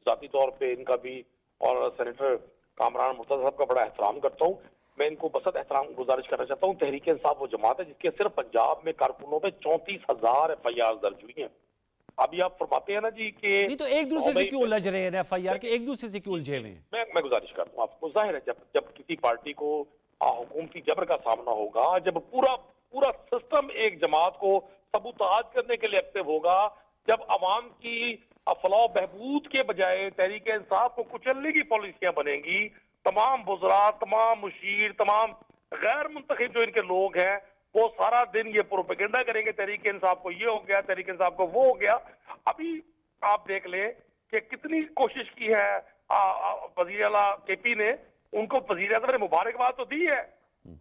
जाती तौर पे इनका भी और सेनेटर कामरान मुर्तज़ा साहब का बड़ा एहतराम करता हूँ। मैं इनको बसत एहतराम गुजारिश करना चाहता हूँ। तहरीक इंसाफ वो जमात है जिसके सिर्फ पंजाब में कारकुनों पे 34,000 FIR दर्ज हुई हैं। अभी आप फरमाते हैं ना जी कि नहीं तो एक दूसरे से क्यों उलझ रहे हैं FIR के, एक दूसरे से क्यों उलझे हुए हैं? मैं गुजारिश करता हूँ आपको, जाहिर है जब किसी पार्टी को हुकूमती जबर का सामना होगा, जब पूरा सिस्टम एक जमात को सबूताज करने के लिए एक्टिव होगा, जब अवाम की फलाह बहबूद के बजाय तहरीक इंसाफ को कुचलने की पॉलिसियां बनेंगी, तमाम बुज़रा, तमाम मुशीर, तमाम गैर मुंतखब जो इनके लोग हैं वो सारा दिन ये प्रोपेगेंडा करेंगे, तहरीक इंसाफ को ये हो गया, तहरीक इंसाफ को वो हो गया। अभी आप देख ले कि कितनी कोशिश की है वज़ीर आला KP ने, उनको वज़ीर आज़म ने मुबारकबाद तो दी है,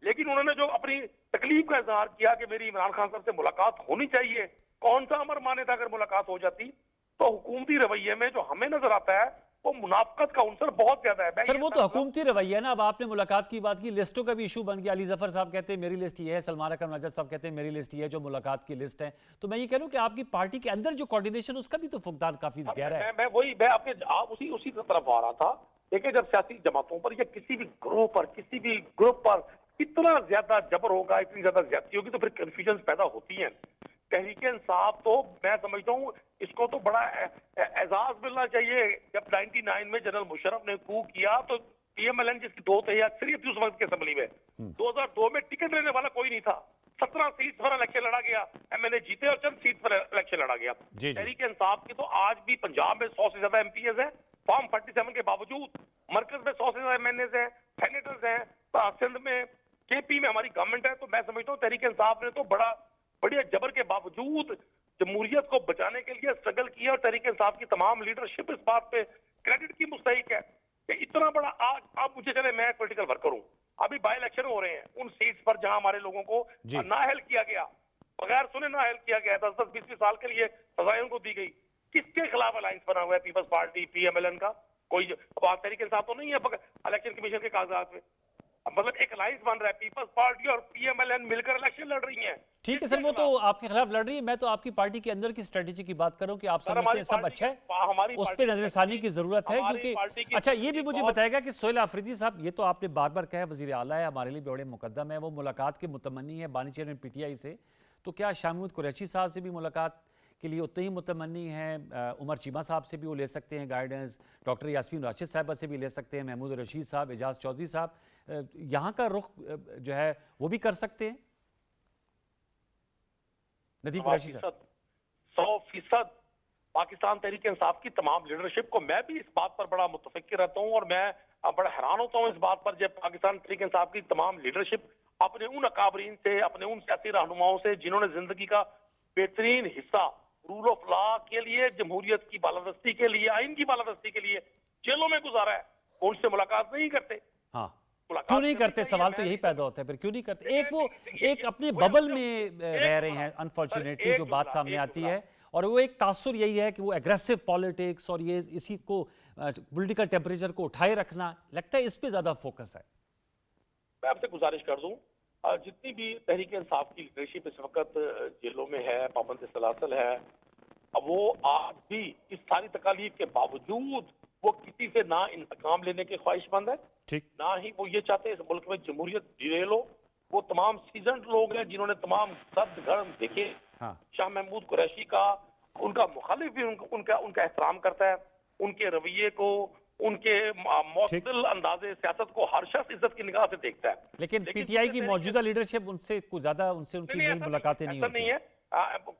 लेकिन उन्होंने जो अपनी तकलीफ का इजहार किया कि मेरी इमरान खान साहब से मुलाकात होनी चाहिए, कौन सा अमर माने था अगर मुलाकात हो जाती? तो हुकूमती रवैये में जो हमें नजर आता है वो मुनाफकत का अंसर बहुत ज्यादा है। सर वो तो हुकूमती रवैया है ना। अब आपने मुलाकात की बात की, लिस्टों का भी इशू बन गया। अली जफर साहब कहते हैं मेरी लिस्ट ये है, सलमान अकरम राजा साहब कहते हैं मेरी लिस्ट ये है, जो मुलाकात की लिस्ट है। तो मैं ये कह रहा हूँ कि आपकी पार्टी के अंदर जो कोऑर्डिनेशन उसका भी तो फुकदान काफी गहरा है। आप उसी तरफ आ रहा था। देखिए, जब सियासी जमातों पर या किसी भी ग्रोह पर, किसी भी ग्रुप पर इतना ज्यादा जबर होगा, इतनी ज्यादा ज्यादती होगी, तो फिर कंफ्यूजन पैदा होती हैं। तहरीक इंसाफ तो मैं समझता हूँ इसको तो बड़ा एजाज मिलना चाहिए। जब 99 में जनरल मुशर्रफ ने कू किया तो PMLN जिसकी 2/3 अक्सरियत थी उस वक्त की असेंबली में, 2002 में टिकट लेने वाला कोई नहीं था। 17 सीट पर इलेक्शन लड़ा गया, MNA जीते और चंद सीट पर इलेक्शन लड़ा गया। तहरीक इंसाफ की तो आज भी पंजाब में 100 से ज्यादा MPs है, फॉर्म 47 के बावजूद। मरकज में 100 से ज्यादा MNAs हैं, सेनेटर्स हैं, सिंध में KP में हमारी गवर्नमेंट है। तो मैं समझता हूँ तहरीक इंसाफ ने तो बढ़िया जबर के बावजूद जमहूरियत को बचाने के लिए स्ट्रगल किया, और तहरीक इंसाफ की तमाम लीडरशिप इस बात पे क्रेडिट की मुस्तहिक है कि इतना बड़ा आज आप मुझे चले, मैं पॉलिटिकल वर्कर हूँ, अभी बाई इलेक्शन हो रहे हैं उन सीट्स पर जहां हमारे लोगों को नाअहल किया गया, बगैर सुने नाअहल किया गया, 10-10, 20-20 साल के लिए सजाएं उनको दी गई। किसके खिलाफ अलायंस बना हुआ है? पीपल्स पार्टी, PMLN का कोई तहरीक इंसाफ तो नहीं है इलेक्शन कमीशन के कागजात में। मतलब एक अलायंस बन रहा है, पीपल्स पार्टी और PMLN मिलकर इलेक्शन लड़ रही हैं। ठीक है सर, वो तो आपके खिलाफ लड़ रही है। मैं तो आपकी पार्टी के अंदर की स्ट्रेटेजी की बात करूं कि आप समझते हैं सब अच्छा है, उस पर नजरसानी की जरूरत है। क्योंकि अच्छा ये भी मुझे बताएगा कि सोहेल आफरीदी साहब, ये तो आपने बार बार कहा वजीर आला है, हमारे लिए बड़े मुकद्दम है, वो मुलाकात के मुतमन्नी है बानी चेयरमैन PTI से, तो क्या शाहमूद कुरैशी साहब से भी मुलाकात के लिए उतने ही मुतमन्नी हैं? उमर चीमा साहब से भी वो ले सकते हैं गाइडेंस, डॉक्टर यास्मीन राशिद साहबा से भी ले सकते हैं, महमूद रशीद साहब, एजाज चौधरी साहब, यहाँ का रुख जो है वो भी कर सकते हैं? नदीम कुरैशी साहब, 100% पाकिस्तान तहरीक इंसाफ की तमाम लीडरशिप को मैं भी इस बात पर बड़ा मुतफिक्र रहता हूँ, और मैं बड़ा हैरान होता हूँ इस बात पर जब पाकिस्तान तहरीक इंसाफ की तमाम लीडरशिप अपने उन अकाबरीन से, अपने उन सियासी रहनुमाओं से जिन्होंने जिंदगी का बेहतरीन हिस्सा रूल ऑफ लॉ के लिए, जमहूरियत की बालादस्ती के लिए, आइन की बालादस्ती के लिए जेलों में गुजारा है, उनसे मुलाकात नहीं करते। हाँ, क्यों नहीं करते? सवाल तो यही पैदा होता है, फिर क्यों नहीं करते? एक अपने बबल में रह रहे हैं अनफॉर्चुनेटली, जो बात सामने आती है, और वो एक तासुर यही है कि वो एग्रेसिव पॉलिटिक्स और ये इसी को पॉलिटिकल टेम्परेचर को उठाए रखना, लगता है इस पे ज्यादा फोकस है। मैं आपसे गुजारिश कर दूं जितनी भी तहरीक इंसाफ की लीडरशिप इस वक्त जेलों में है, पाबंद सलासल है, अब वो आज भी इस सारी तकालीफ के बावजूद वो किसी से ना इंतकाम लेने के ख्वाहिशमंद है, ठीक। ना ही वो ये चाहते हैं इस मुल्क में जमहूरियत डिरेल हो। वो तमाम सीजन्ड लोग हैं जिन्होंने तमाम सर्द गर्म देखे। हाँ। शाह महमूद कुरैशी का उनका मुखालिफ भी उनका एहतराम करता है, उनके रवैये को, उनके मौतदिल अंदाजे सियासत को हर शख्स इज्जत की निगाह से देखता है। लेकिन पीटीआई की मौजूदा लीडरशिप उनसे कुछ ज्यादा उनसे उनकी मेल मुलाकातें नहीं ऐसा होती। नहीं है।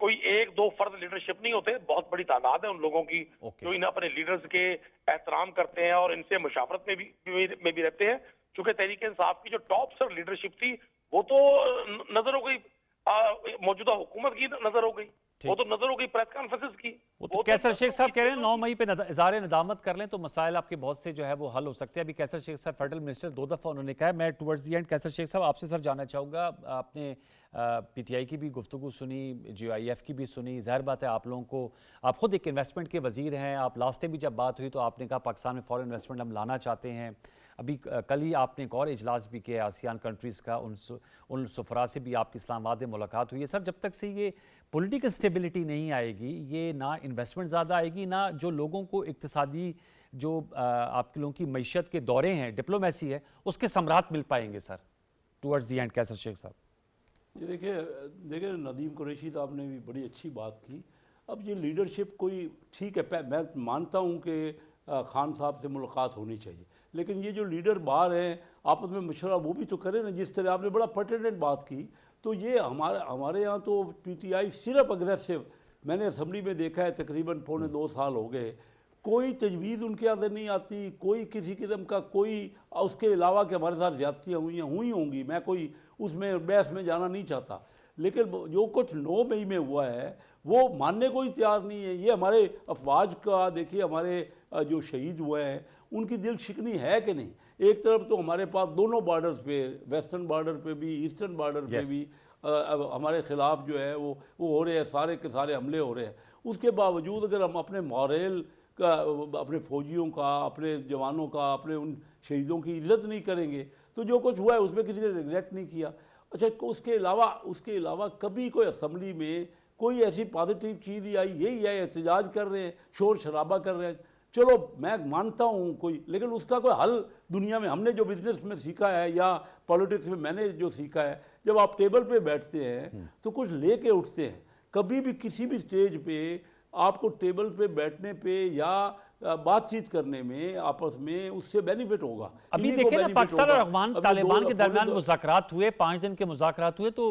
कोई एक दो फर्द लीडरशिप नहीं होते, बहुत बड़ी तादाद है उन लोगों की जो इन अपने लीडर्स के एहतराम करते हैं और इनसे मुशावरत में भी रहते हैं। चूंकि तहरीक इंसाफ की जो टॉप सर लीडरशिप थी वो तो नजर हो गई, मौजूदा हुकूमत की नजर हो गई, वो तो नजर हो गई प्रेस कॉन्फ्रेंसेस की। वो तो कैसर शेख साहब कह रहे हैं 9 मई पे इज़हार नदामत कर लें तो मसाइल आपके बहुत से जो है वो हल हो सकते हैं। अभी कैसर शेख साहब फेडरल मिनिस्टर 2 दफ़ा उन्होंने कहा है। मैं टुवर्ड्स दी एंड कैसर शेख साहब आपसे सर जानना चाहूँगा, आपने पीटीआई की भी गुफ्तगू सुनी, जीआईएफ की भी सुनी, ज़ाहिर बात है आप लोगों को, आप खुद एक इन्वेस्टमेंट के वज़ीर हैं, आप लास्ट टाइम भी जब बात हुई तो आपने कहा पाकिस्तान में फॉरेन इन्वेस्टमेंट हम लाना चाहते हैं। अभी कल ही आपने एक और इजलास भी किया आसियान कंट्रीज़ का, उन सफरा से भी आपकी इस्लामाबाद में मुलाकात हुई है। सर जब तक से ये पॉलिटिकल स्टेबिलिटी नहीं आएगी, ये ना इन्वेस्टमेंट ज़्यादा आएगी, ना जो लोगों को इक्तिसादी जो आप लोगों की मईशत के दौरे हैं, डिप्लोमेसी है, उसके समरात मिल पाएंगे सर टुवर्ड्स दी एंड कैसर शेख साहब? ये देखिए नदीम कुरैशी साहब ने भी बड़ी अच्छी बात की। अब ये लीडरशिप कोई ठीक है, मैं मानता हूँ कि खान साहब से मुलाकात होनी चाहिए, लेकिन ये जो लीडर बाहर हैं आपस में मशवरा वो भी तो करें ना। जिस तरह आपने बड़ा पर्टिनेंट बात की, तो ये हमारे यहाँ तो पीटीआई सिर्फ अग्रेसिव, मैंने असम्बली में देखा है तकरीबन 2.25 साल हो गए, कोई तजवीज़ उनके यहाँ से नहीं आती, कोई किसी किस्म का कोई, उसके अलावा कि हमारे साथ ज़्यादतियाँ हुई होंगी, मैं कोई उसमें बहस में जाना नहीं चाहता, लेकिन जो कुछ 9 मई में हुआ है वो मानने को ही तैयार नहीं है। ये हमारे अफवाज का देखिए, हमारे जो शहीद हुए हैं उनकी दिल शिकनी है कि नहीं। एक तरफ तो हमारे पास दोनों बॉर्डर्स पे, वेस्टर्न बॉर्डर पे भी, ईस्टर्न बॉर्डर पे भी हमारे ख़िलाफ़ जो है वो हो रहे हैं, सारे के सारे हमले हो रहे हैं। उसके बावजूद अगर हम अपने मॉरल का, अपने फ़ौजियों का, अपने जवानों का, अपने उन शहीदों की इज़्ज़त नहीं करेंगे तो जो कुछ हुआ है उसमें किसी ने रिग्रेट नहीं किया। अच्छा, उसके अलावा कभी कोई असम्बली में कोई ऐसी पॉजिटिव चीज़ ही आई? यही है, एहतजाज कर रहे हैं, शोर शराबा कर रहे हैं, चलो मैं मानता हूँ कोई, लेकिन उसका कोई हल दुनिया में, हमने जो बिजनेस में सीखा है या पॉलिटिक्स में मैंने जो सीखा है, जब आप टेबल पे बैठते हैं तो कुछ लेके उठते हैं। कभी भी किसी भी स्टेज पे आपको टेबल पे बैठने पे या बातचीत करने में आपस में उससे बेनिफिट होगा। अभी देखिए ना, पाकिस्तान और अफगान तालिबान के दरमियान मुज़ाकरात हुए, 5 दिन के मुज़ाकरात हुए, तो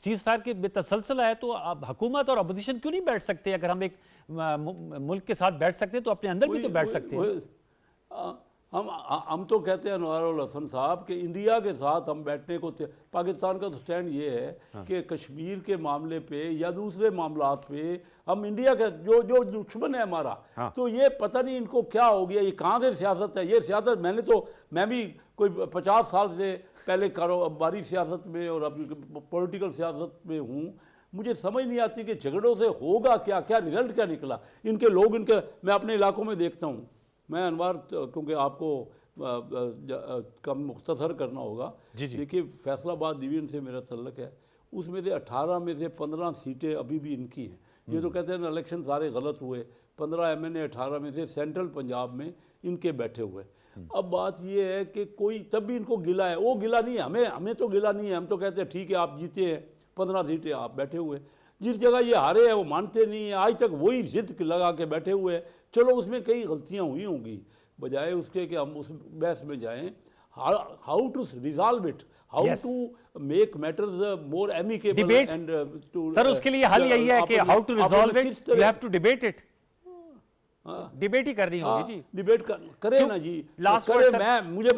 सीज़ फायर के बेतसलसल है, तो अब हुकूमत और अपोजिशन क्यों नहीं बैठ सकते? अगर हम एक मुल्क के साथ बैठ सकते हैं तो अपने अंदर भी तो बैठ सकते हैं। हम तो कहते हैं अनवारुल हसन साहब कि इंडिया के साथ हम बैठने को, पाकिस्तान का तो स्टैंड ये है कि कश्मीर के मामले पे या दूसरे मामलात पे हम इंडिया का जो दुश्मन है हमारा, तो ये पता नहीं इनको क्या हो गया, ये कहाँ से सियासत है। ये सियासत मैं भी कोई 50 साल से पहले कारोबारी सियासत में और अपनी पॉलिटिकल सियासत में हूँ, मुझे समझ नहीं आती कि झगड़ों से होगा क्या, क्या रिजल्ट क्या निकला। इनके लोग, मैं अपने इलाकों में देखता हूँ, मैं अनवार, क्योंकि आपको कम मुख्तसर करना होगा। देखिए फैसलाबाद डिवीजन से मेरा तल्लक है, उसमें से 18 में से 15 सीटें अभी भी इनकी हैं। ये तो कहते हैं इलेक्शन सारे गलत हुए, 15 MNA 18 में से सेंट्रल पंजाब में इनके बैठे हुए। अब बात ये है कि कोई तब भी इनको गिला है, वो गिला नहीं है, हमें तो गिला नहीं है। हम तो कहते हैं ठीक है आप जीते हैं, 15 सीटें आप बैठे हुए। जिस जगह ये हारे हैं वो मानते नहीं है, आज तक वही जिद लगा के बैठे हुए हैं। चलो उसमें कई गलतियां हुई होंगी, बजाय उसके कि हम उस बहस में जाएं how to resolve it, how to make matters more amicable and to. Sir उसके लिए हल यही है कि how to resolve it, you have to debate it. Debate ही करनी होगी जी, डिबेट करें ना जी, करें। मुझे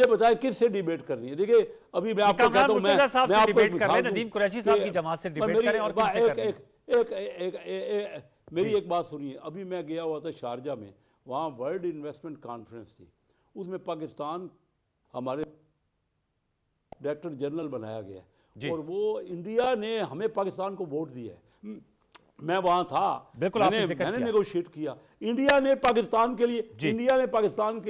बताएं किससे डिबेट करनी है। देखिए अभी मैं आपको कहता हूं, मैं आपको डिबेट कर लें, नदीम कुरैशी साहब की जमात से डिबेट करें और किससे करें। मेरी एक बात सुनिए, अभी मैं गया हुआ था शारजा में, वहाँ वर्ल्ड इन्वेस्टमेंट कॉन्फ्रेंस थी, उसमें पाकिस्तान हमारे डायरेक्टर जनरल बनाया गया और वो इंडिया ने हमें पाकिस्तान को वोट दिया है। मैं वहाँ था, बिल्कुल आपने मैंने जिक्र किया। नेगोशिएट किया। इंडिया ने पाकिस्तान के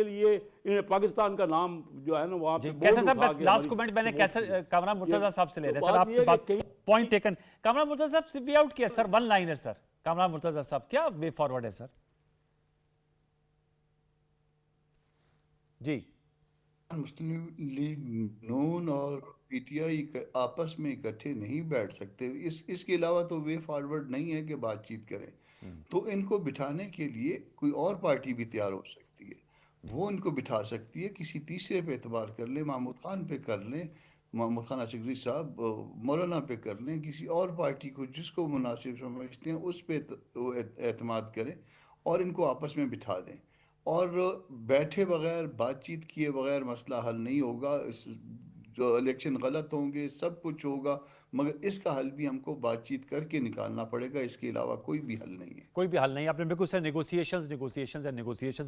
लिए पाकिस्तान का नाम जो है ना वहाँ पे कैसर बोर्ड साहब, उठा बस के लास्ट हमारी कमेंट मैंने support कैसर की। कामरान मुर्तजा साहब से ले तो रहे हैं सर, बात आपकी ये है बात कि पॉइंट टेकन। कामरान मुर्तजा साहब वे आउट किया sir, one liner sir, Kamran Murtaza साहब क्या वे फॉरवर्ड है सर? जी मुस्लिम लीग नून और पीटीआई आपस में इकट्ठे नहीं बैठ सकते। इसके अलावा तो वे फॉरवर्ड नहीं है कि बातचीत करें। तो इनको बिठाने के लिए कोई और पार्टी भी तैयार हो सकती है, वो इनको बिठा सकती है। किसी तीसरे पे एतबार कर लें, महमूद खान पे कर लें, महमूद खान आसिफी साहब, मौलाना पे कर लें, किसी और पार्टी को जिसको मुनासिब समझते हैं उस पे एतमाद करें और इनको आपस में बिठा दें। और बैठे बगैर, बातचीत किए बगैर मसला हल नहीं होगा। जो इलेक्शन गलत होंगे, सब कुछ होगा, मगर इसका हल भी हमको बातचीत करके निकालना पड़ेगा। इसके अलावा कोई भी हल नहीं है। कोई भी हल नहीं। आपने बिल्कुल सर नेगोशिएशंस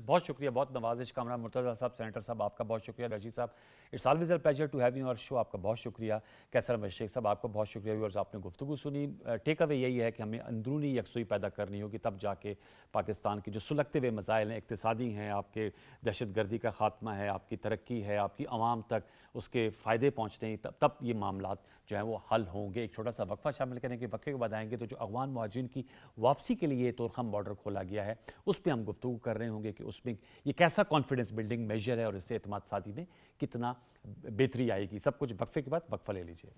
बहुत शुक्रिया, बहुत नवाजिश। कामरान मुर्तजा साहब, सेनेटर साहब आपका बहुत शुक्रिया। रशीद साहब, it's always a pleasure to have you और शो, आपका बहुत शुक्रिया। कैसर अहमद शेख साहब, आपको बहुत शुक्रिया। व्यूअर्स, आपने गुफ्तगू सुनी। टेक अवे यही है कि हमें अंदरूनी यकसुई पैदा करनी होगी, तब जाके पाकिस्तान के जो सुलगते हुए मसाइल हैं, इक्तिसादी हैं, आपके दहशतगर्दी का खात्मा है, आपकी तरक्की है, आपकी आवाम तक उसके फ़ायदे पहुँचते हैं, तब ये मामलात जो हैं वो हल होंगे। एक छोटा सा वक्फा शामिल करने के वक्फे के बाद आएंगे तो जो अफगान मुहाजिरीन की वापसी के लिए तोरखम बॉर्डर खोला गया है उस पर हम गुफ्तगू कर रहे होंगे कि उसमें ये कैसा कॉन्फिडेंस बिल्डिंग मेजर है और इससे एतमाद साधी में कितना बेहतरी आएगी। सब कुछ वक्फे के बाद। वक्फा ले लीजिए।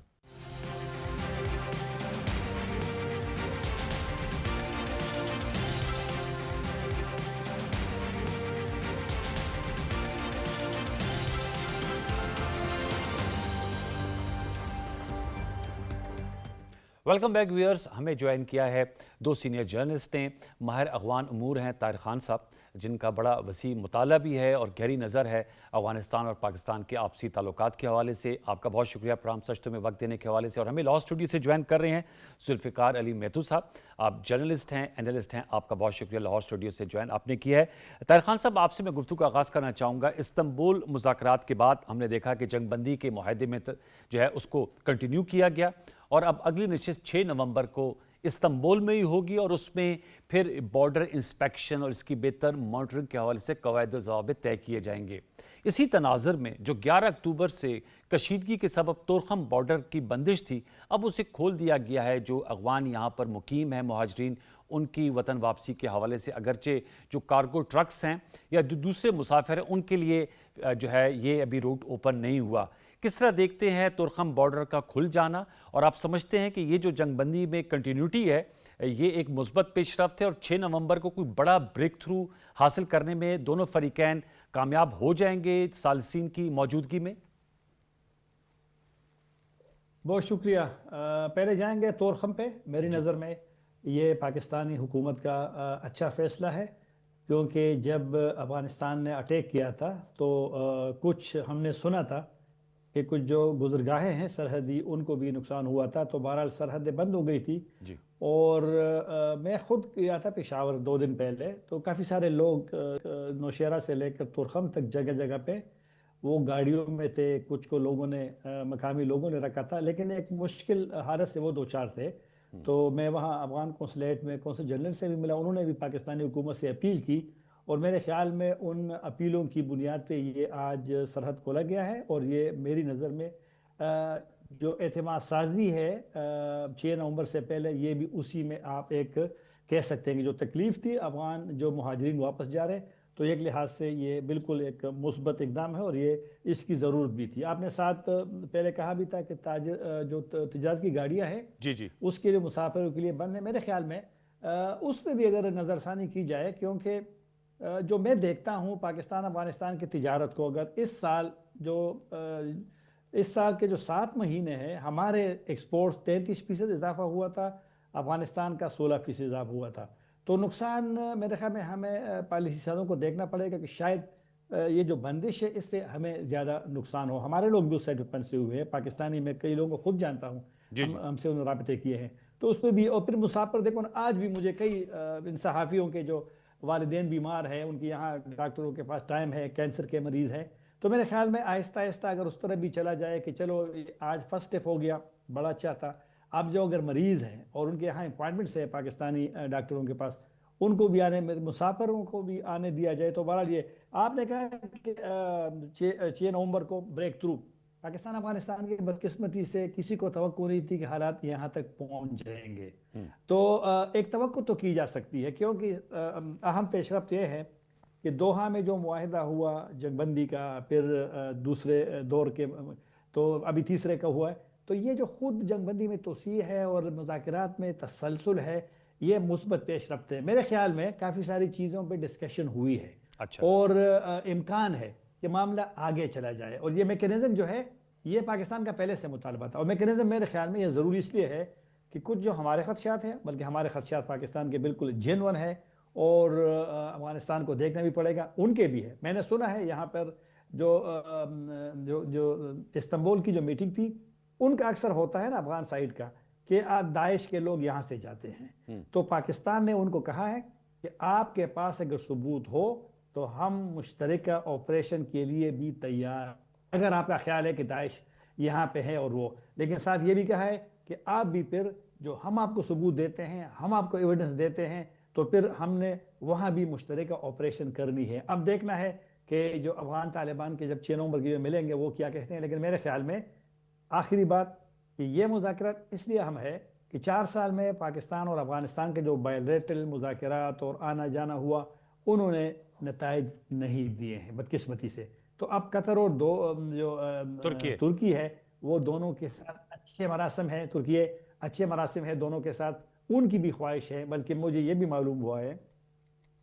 Welcome back viewers. हमें ज्वाइन किया है दो सीनियर जर्नलिस्ट हैं, माहिर अफगान अमूर हैं तारिक खान साहब, जिनका बड़ा वसी मुताला भी है और गहरी नज़र है अफगानिस्तान और पाकिस्तान के आपसी ताल्लुकात के हवाले से। आपका बहुत शुक्रिया प्रोग्राम सच तो में वक्त देने के हवाले से। और हमें लॉ स्टूडियो से ज्वाइन कर रहे हैं जुल्फ़िकार अली मेहतू साहब, आप जर्नलिस्ट हैं, एनालिस्ट हैं, आपका बहुत शुक्रिया लाहौर स्टूडियो से ज्वाइन आपने किया है। तारिक खान साहब, आपसे मैं गुफ्तगू का आगाज़ करना चाहूँगा। इस्तंबुल मुज़ाकरात के बाद हमने देखा कि जंगबंदी के मुआहदे में जो है उसको कंटिन्यू किया गया और अब अगली नशिस्त 6 नवंबर को इस्तंबुल में ही होगी और उसमें फिर बॉर्डर इंस्पेक्शन और इसकी बेहतर मॉनिटरिंग के हवाले से कवायद व ज़वाबित तय किए जाएंगे। इसी तनाज़ुर में जो 11 अक्टूबर से कशीदगी के सबब तोरखम बॉर्डर की बंदिश थी, अब उसे खोल दिया गया है। जो अफगान यहाँ पर मुकीम है मुहाजिरीन, उनकी वतन वापसी के हवाले से अगरचे जो कार्गो ट्रक्स हैं या जो दूसरे मुसाफिर हैं उनके लिए जो है ये अभी रूट ओपन नहीं हुआ। किस तरह देखते हैं तोरखम बॉर्डर का खुल जाना, और आप समझते हैं कि ये जो जंगबंदी में कंटिन्यूटी है ये एक मुस्बत पेशरफ्त है और 6 नवंबर को कोई बड़ा ब्रेक थ्रू हासिल करने में दोनों फरीकैन कामयाब हो जाएंगे सालसीन की मौजूदगी में? बहुत शुक्रिया। पहले जाएंगे तोरखम पे। मेरी नज़र में ये पाकिस्तानी हुकूमत का अच्छा फ़ैसला है, क्योंकि जब अफ़गानिस्तान ने अटैक किया था तो कुछ हमने सुना था कि कुछ जो गुज़रगाहें हैं सरहदी उनको भी नुकसान हुआ था। तो बहरहाल सरहदें बंद हो गई थी जी। और मैं ख़ुद गया था पेशावर 2 दिन पहले। तो काफ़ी सारे लोग नौशेरा से लेकर तुरखम तक जगह जगह पे वो गाड़ियों में थे। कुछ को लोगों ने मकामी लोगों ने रखा था, लेकिन एक मुश्किल हालत से वो 2-4 थे। तो मैं वहाँ अफगान कौंसलेट में कौंसल जनरल से भी मिला, उन्होंने भी पाकिस्तानी हुकूमत से अपील की और मेरे ख्याल में उन अपीलों की बुनियाद पे ये आज सरहद खोला गया है। और ये मेरी नज़र में जो एतमाद साजी है 6 नवंबर से पहले, ये भी उसी में आप एक कह सकते हैं कि जो तकलीफ़ थी अफगान जो मुहाजिरीन वापस जा रहे, तो एक लिहाज से ये बिल्कुल एक मुस्बत इकदाम है और ये इसकी ज़रूरत भी थी। आपने साथ पहले कहा भी था कि जो तिजारत की गाड़ियाँ हैं जी जी उसके लिए मुसाफिरों के लिए बंद है। मेरे ख्याल में उस पर भी अगर नज़रसानी की जाए, क्योंकि जो मैं देखता हूँ पाकिस्तान अफगानिस्तान की तिजारत को, अगर इस साल के जो 7 महीने हैं हमारे एक्सपोर्ट 33% इजाफा हुआ था, अफगानिस्तान का 16% इजाफा हुआ था। तो नुकसान मेरे ख्याल में हमें पॉलिसी सालों को देखना पड़ेगा कि शायद ये जो बंदिश है इससे हमें ज़्यादा नुकसान हो। हमारे लोग भी उस साइड पर फंसे हुए हैं, पाकिस्तानी में कई लोगों को खुद जानता हूँ, हमसे उन्होंने राब्ते किए हैं, तो उस पर भी। और फिर मुसाफिर देखो ना, आज भी मुझे कई इन सहाफ़ियों के जो वालिदैन बीमार हैं, उनकी यहाँ डॉक्टरों के पास टाइम है, कैंसर के मरीज़ हैं। तो मेरे ख्याल में आहिस्ता आहिस्ता अगर उस तरह भी चला जाए कि चलो आज फर्स्ट स्टेप हो गया, बड़ा अच्छा था, اب جو اگر مریض ہیں اور ان کے یہاں اپوائنٹمنٹس ہے پاکستانی ڈاکٹروں کے پاس، ان کو بھی آنے، مسافروں کو بھی آنے دیا جائے تو بہرحال یہ آپ نے کہا کہ 6 نومبر کو بریک تھرو، پاکستان افغانستان کی بدقسمتی سے کسی کو توقع نہیں تھی کہ حالات یہاں تک پہنچ جائیں گے، تو ایک توقع تو کی جا سکتی ہے، کیونکہ اہم پیش رفت یہ ہے کہ دوحہ میں جو معاہدہ ہوا جنگ بندی کا، پھر دوسرے دور کے، تو ابھی تیسرے کا ہوا ہے، تو یہ جو خود جنگ بندی میں توسیع ہے اور مذاکرات میں تسلسل ہے، یہ مثبت پیش رفت ہے۔ میرے خیال میں کافی ساری چیزوں پہ ڈسکشن ہوئی ہے، اچھا، اور امکان ہے کہ معاملہ آگے چلا جائے، اور یہ میکنزم جو ہے یہ پاکستان کا پہلے سے مطالبہ تھا، اور میکنزم میرے خیال میں یہ ضروری اس لیے ہے کہ کچھ جو ہمارے خدشات ہیں، بلکہ ہمارے خدشات پاکستان کے بالکل جینون ہیں، اور افغانستان کو دیکھنا بھی پڑے گا، ان کے بھی ہے۔ میں نے سنا ہے یہاں پر جو استنبول کی جو میٹنگ تھی، ان کا اکثر ہوتا ہے نا افغان سائیڈ کا، کہ داعش کے لوگ یہاں سے جاتے ہیں، تو پاکستان نے ان کو کہا ہے کہ آپ کے پاس اگر ثبوت ہو تو ہم مشترکہ آپریشن کے لیے بھی تیار، اگر آپ کا خیال ہے کہ داعش یہاں پہ ہے اور وہ، لیکن ساتھ یہ بھی کہا ہے کہ آپ بھی پھر جو ہم آپ کو ثبوت دیتے ہیں، ہم آپ کو ایویڈنس دیتے ہیں، تو پھر ہم نے وہاں بھی مشترکہ آپریشن کرنی ہے۔ اب دیکھنا ہے کہ جو افغان طالبان کے جب 6 نومبر کے ملیں گے وہ کیا کہتے ہیں، لیکن میرے خیال میں آخری بات کہ یہ مذاکرات اس لیے اہم ہے کہ 4 سال میں پاکستان اور افغانستان کے جو بائیلیٹرل مذاکرات اور آنا جانا ہوا، انہوں نے نتائج نہیں دیے ہیں بدقسمتی سے، تو اب قطر اور جو ترکی ہے وہ دونوں کے ساتھ اچھے مراسم ہیں، ترکی اچھے مراسم ہے دونوں کے ساتھ، ان کی بھی خواہش ہے، بلکہ مجھے یہ بھی معلوم ہوا ہے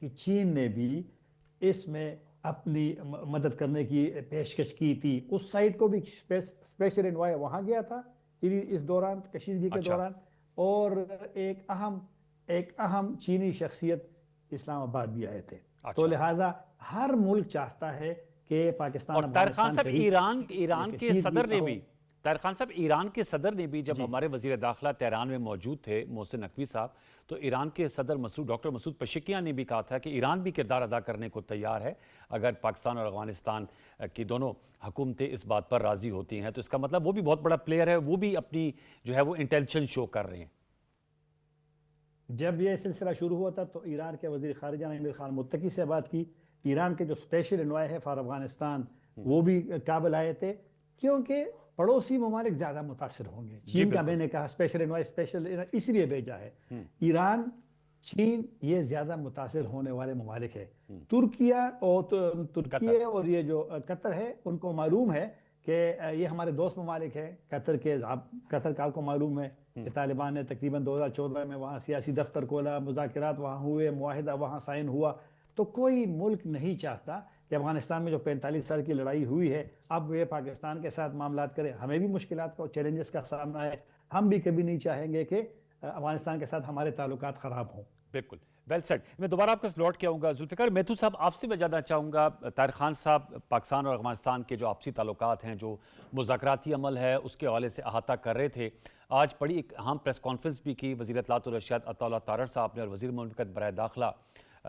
کہ چین نے بھی اس میں اپنی مدد کرنے کی پیشکش کی تھی، اس سائٹ کو بھی اسپیشل انوائے وہاں گیا تھا اس دوران کشیدگی کے دوران، اور ایک اہم چینی شخصیت اسلام آباد بھی آئے تھے، تو لہٰذا ہر ملک چاہتا ہے کہ پاکستان اور طاہر خان صاحب ایران کے صدر نے بھی، طاہر خان صاحب ایران کے صدر نے بھی جب ہمارے وزیر داخلہ تہران میں موجود تھے محسن نقوی صاحب، تو ایران کے صدر ڈاکٹر مسعود پشکیان نے بھی کہا تھا کہ ایران بھی کردار ادا کرنے کو تیار ہے اگر پاکستان اور افغانستان کی دونوں حکومتیں اس بات پر راضی ہوتی ہیں، تو اس کا مطلب وہ بھی بہت بڑا پلیئر ہے، وہ بھی اپنی جو ہے وہ انٹینشن شو کر رہے ہیں۔ جب یہ سلسلہ شروع ہوا تھا تو ایران کے وزیر خارجہ نے امیر خان متقی سے بات کی، ایران کے جو اسپیشل انوائے ہے فار افغانستان وہ بھی کابل آئے تھے، کیونکہ پڑوسی ممالک زیادہ متاثر ہوں گے۔ چین کا میں نے کہا اسپیشل انوائے اس لیے بھیجا ہے، ایران، چین یہ زیادہ متاثر ہونے والے ممالک ہے، ترکیہ اور یہ جو قطر ہے ان کو معلوم ہے کہ یہ ہمارے دوست ممالک ہیں، قطر کا آپ کو معلوم ہے کہ طالبان نے تقریباً 2014 میں وہاں سیاسی دفتر کھولا، مذاکرات وہاں ہوئے، معاہدہ وہاں سائن ہوا، تو کوئی ملک نہیں چاہتا کہ افغانستان میں جو 45 سال کی لڑائی ہوئی ہے اب یہ پاکستان کے ساتھ معاملات کرے، ہمیں بھی مشکلات کا چیلنجز کا سامنا ہے، ہم بھی کبھی نہیں چاہیں گے کہ افغانستان کے ساتھ ہمارے تعلقات خراب ہوں۔ بالکل ویل سیڈ۔ میں دوبارہ آپ کا لوٹ کے آؤں گا ذوالفقار میتھو صاحب، آپ سے میں جاننا چاہوں گا، طاہر خان صاحب پاکستان اور افغانستان کے جو آپسی تعلقات ہیں، جو مذاکراتی عمل ہے اس کے حوالے سے احاطہ کر رہے تھے، آج بڑی ایک اہم پریس کانفرنس بھی کی وزیر اطلاعات و ارشاد عطا اللہ تارڑ صاحب نے اور وزیر مملکت برائے داخلہ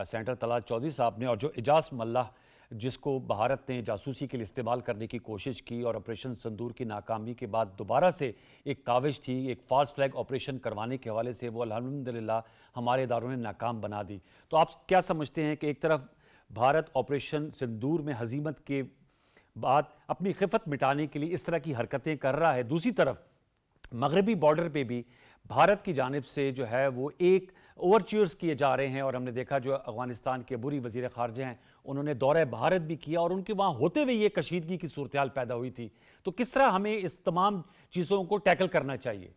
سینیٹر طلعت چودھری صاحب نے، اور جو اعجاز ملح جس کو بھارت نے جاسوسی کے لیے استعمال کرنے کی کوشش کی اور آپریشن سندور کی ناکامی کے بعد دوبارہ سے ایک کاوش تھی ایک فالس فلیگ آپریشن کروانے کے حوالے سے، وہ الحمدللہ ہمارے اداروں نے ناکام بنا دی۔ تو آپ کیا سمجھتے ہیں کہ ایک طرف بھارت آپریشن سندور میں ہزیمت کے بعد اپنی خفت مٹانے کے لیے اس طرح کی حرکتیں کر رہا ہے، دوسری طرف مغربی بارڈر پہ بھی بھارت کی جانب سے جو ہے وہ ایک اوورچیئرز کیے جا رہے ہیں، اور ہم نے دیکھا جو افغانستان کے عبوری وزیر خارجہ ہیں انہوں نے دورہ بھارت بھی کیا اور ان کے وہاں ہوتے ہوئے یہ کشیدگی کی صورتحال پیدا ہوئی تھی، تو کس طرح ہمیں اس تمام چیزوں کو ٹیکل کرنا چاہیے؟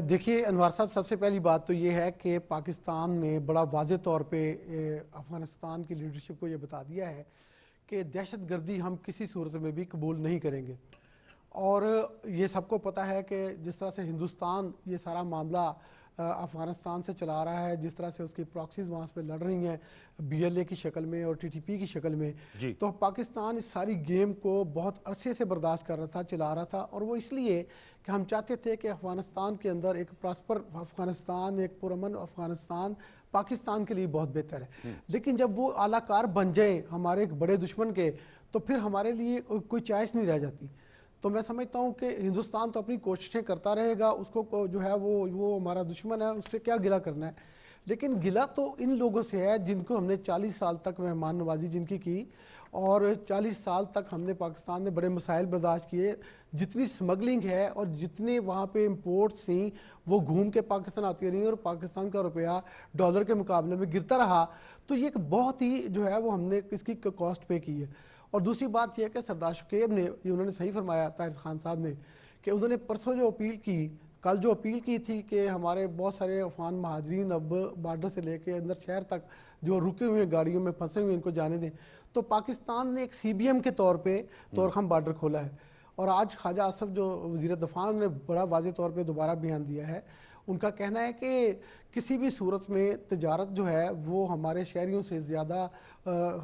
دیکھیے انوار صاحب، سب سے پہلی بات تو یہ ہے کہ پاکستان نے بڑا واضح طور پہ افغانستان کی لیڈرشپ کو یہ بتا دیا ہے کہ دہشت گردی ہم کسی صورت میں بھی قبول نہیں کریں گے، اور یہ سب کو پتہ ہے کہ جس طرح سے ہندوستان یہ سارا معاملہ افغانستان سے چلا رہا ہے، جس طرح سے اس کی پراکسیز وہاں پہ لڑ رہی ہیں BLA کی شکل میں اور TTP کی شکل میں، تو پاکستان اس ساری گیم کو بہت عرصے سے برداشت کر رہا تھا، چلا رہا تھا، اور وہ اس لیے کہ ہم چاہتے تھے کہ افغانستان کے اندر ایک پراسپر افغانستان، ایک پرامن افغانستان پاکستان کے لیے بہت بہتر ہے۔ لیکن جب وہ اعلیٰ کار بن جائیں ہمارے ایک بڑے دشمن کے، تو پھر ہمارے لیے کوئی چوائس نہیں رہ جاتی۔ تو میں سمجھتا ہوں کہ ہندوستان تو اپنی کوششیں کرتا رہے گا، اس کو جو ہے وہ ہمارا دشمن ہے، اس سے کیا گلہ کرنا ہے، لیکن گلہ تو ان لوگوں سے ہے جن کو ہم نے 40 سال تک مہمان نوازی جن کی اور 40 سال تک ہم نے پاکستان نے بڑے مسائل برداشت کیے، جتنی سمگلنگ ہے اور جتنے وہاں پہ امپورٹس تھیں وہ گھوم کے پاکستان آتی رہی اور پاکستان کا روپیہ ڈالر کے مقابلے میں گرتا رہا، تو یہ ایک بہت ہی جو ہے وہ ہم نے اس کی کاسٹ پے کی ہے۔ اور دوسری بات یہ ہے کہ سردار شکیب نے، یہ انہوں نے صحیح فرمایا طاہر خان صاحب نے، کہ انہوں نے پرسوں جو اپیل کی، کل جو اپیل کی تھی کہ ہمارے بہت سارے افغان مہاجرین اب بارڈر سے لے کے اندر شہر تک جو رکے ہوئے ہیں گاڑیوں میں پھنسے ہوئے ان کو جانے دیں، تو پاکستان نے ایک CBM کے طور پہ طورخم بارڈر کھولا ہے، اور آج خواجہ آصف جو وزیر دفاع نے بڑا واضح طور پہ دوبارہ بیان دیا ہے، ان کا کہنا ہے کہ کسی بھی صورت میں تجارت جو ہے وہ ہمارے شہریوں سے زیادہ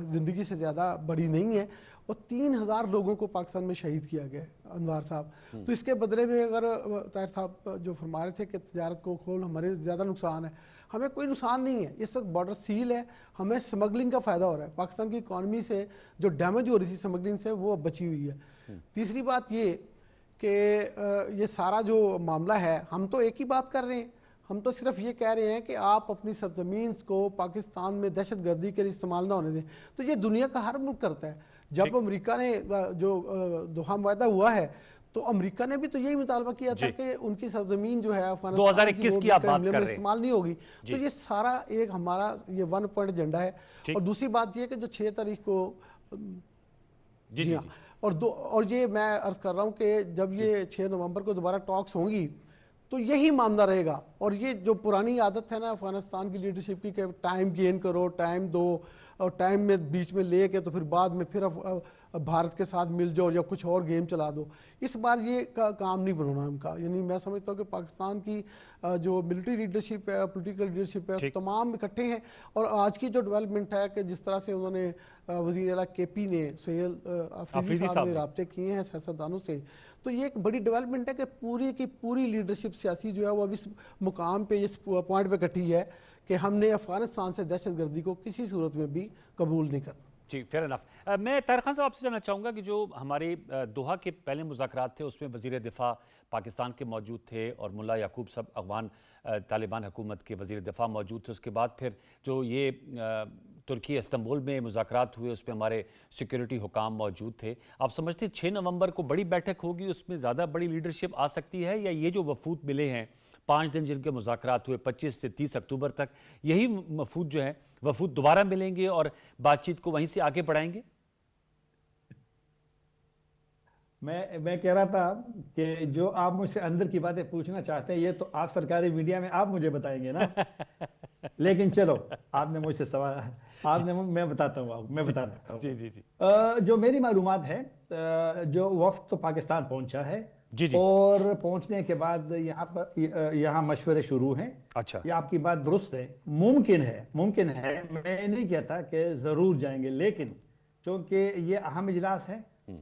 زندگی سے زیادہ بڑی نہیں ہے، اور 3000 لوگوں کو پاکستان میں شہید کیا گیا ہے انوار صاحب، تو اس کے بدلے میں اگر طاہر صاحب جو فرما رہے تھے کہ تجارت کو کھول ہمارے زیادہ نقصان ہے، ہمیں کوئی نقصان نہیں ہے، اس وقت بارڈر سیل ہے، ہمیں سمگلنگ کا فائدہ ہو رہا ہے، پاکستان کی اکانومی سے جو ڈیمیج ہو رہی تھی سمگلنگ سے وہ بچی ہوئی ہے۔ تیسری بات یہ کہ یہ سارا جو معاملہ ہے، ہم تو ایک ہی بات کر رہے ہیں، ہم تو صرف یہ کہہ رہے ہیں کہ آپ اپنی سرزمین کو پاکستان میں دہشت گردی کے لیے استعمال نہ ہونے دیں، تو یہ دنیا کا ہر ملک کرتا ہے۔ جب امریکہ نے جو دوحہ معاہدہ ہوا ہے تو امریکہ نے بھی تو یہی مطالبہ کیا تھا کہ ان کی سرزمین جو ہے افغانستان 2021 کی آپ بات کر رہے ہیں، استعمال نہیں ہوگی، تو یہ سارا ایک ہمارا یہ 1 پوائنٹ ایجنڈا ہے۔ اور دوسری بات یہ کہ جو 6 تاریخ کو جی ہاں، اور یہ میں عرض کر رہا ہوں کہ جب یہ 6 نومبر کو دوبارہ ٹاکس ہوں گی تو یہی معاملہ رہے گا، اور یہ جو پرانی عادت ہے نا افغانستان کی لیڈرشپ کی کہ ٹائم گین کرو، ٹائم دو، اور ٹائم میں بیچ میں لے کے تو پھر بعد میں پھر بھارت کے ساتھ مل جاؤ یا کچھ اور گیم چلا دو، اس بار یہ کام نہیں بنانا ہم کا۔ یعنی میں سمجھتا ہوں کہ پاکستان کی جو ملٹری لیڈرشپ ہے، پولیٹیکل لیڈرشپ ہے، تمام اکٹھے ہیں، اور آج کی جو ڈیولپمنٹ ہے کہ جس طرح سے انہوں نے وزیر اعلیٰ KP نے سہیل آفریدی صاحب نے رابطے کیے ہیں سیاستدانوں سے، تو یہ ایک بڑی ڈیولپمنٹ ہے کہ پوری کی پوری لیڈرشپ سیاسی جو ہے وہ اب اس مقام پہ اس پوائنٹ پہ کٹھی ہے کہ ہم نے افغانستان سے دہشت گردی کو کسی صورت میں بھی قبول نہیں کرنا۔ جی فیئر انف۔ میں طاہر خان صاحب آپ سے جاننا چاہوں گا کہ جو ہمارے دوحہ کے پہلے مذاکرات تھے اس میں وزیر دفاع پاکستان کے موجود تھے اور ملا یعقوب صاحب افغان طالبان حکومت کے وزیر دفاع موجود تھے، اس کے بعد پھر جو یہ ترکی استنبول میں مذاکرات ہوئے اس میں ہمارے سیکیورٹی حکام موجود تھے، آپ سمجھتے ہیں 6 نومبر کو بڑی بیٹھک ہوگی، اس میں زیادہ بڑی لیڈرشپ آ سکتی ہے، یا یہ جو وفود ملے ہیں 5 دن جن کے مذاکرات ہوئے 25 سے 30 اکتوبر تک، یہی وفود جو ہیں وفود دوبارہ ملیں گے اور بات چیت کو وہیں سے آگے بڑھائیں گے؟ میں کہہ رہا تھا کہ جو آپ مجھ سے اندر کی باتیں پوچھنا چاہتے ہیں یہ تو آپ سرکاری میڈیا میں آپ مجھے بتائیں گے نا، لیکن چلو آپ نے مجھ سے سوال میں بتاتا ہوں، میں بتا دیتا ہوں۔ جی جی جی جو میری معلومات ہے، جو وفد تو پاکستان پہنچا ہے جی جی، اور پہنچنے کے بعد یہاں مشورے شروع ہیں۔ اچھا، یہ آپ کی بات درست ہے، ممکن ہے، میں نہیں کہتا کہ ضرور جائیں گے، لیکن چونکہ یہ اہم اجلاس ہے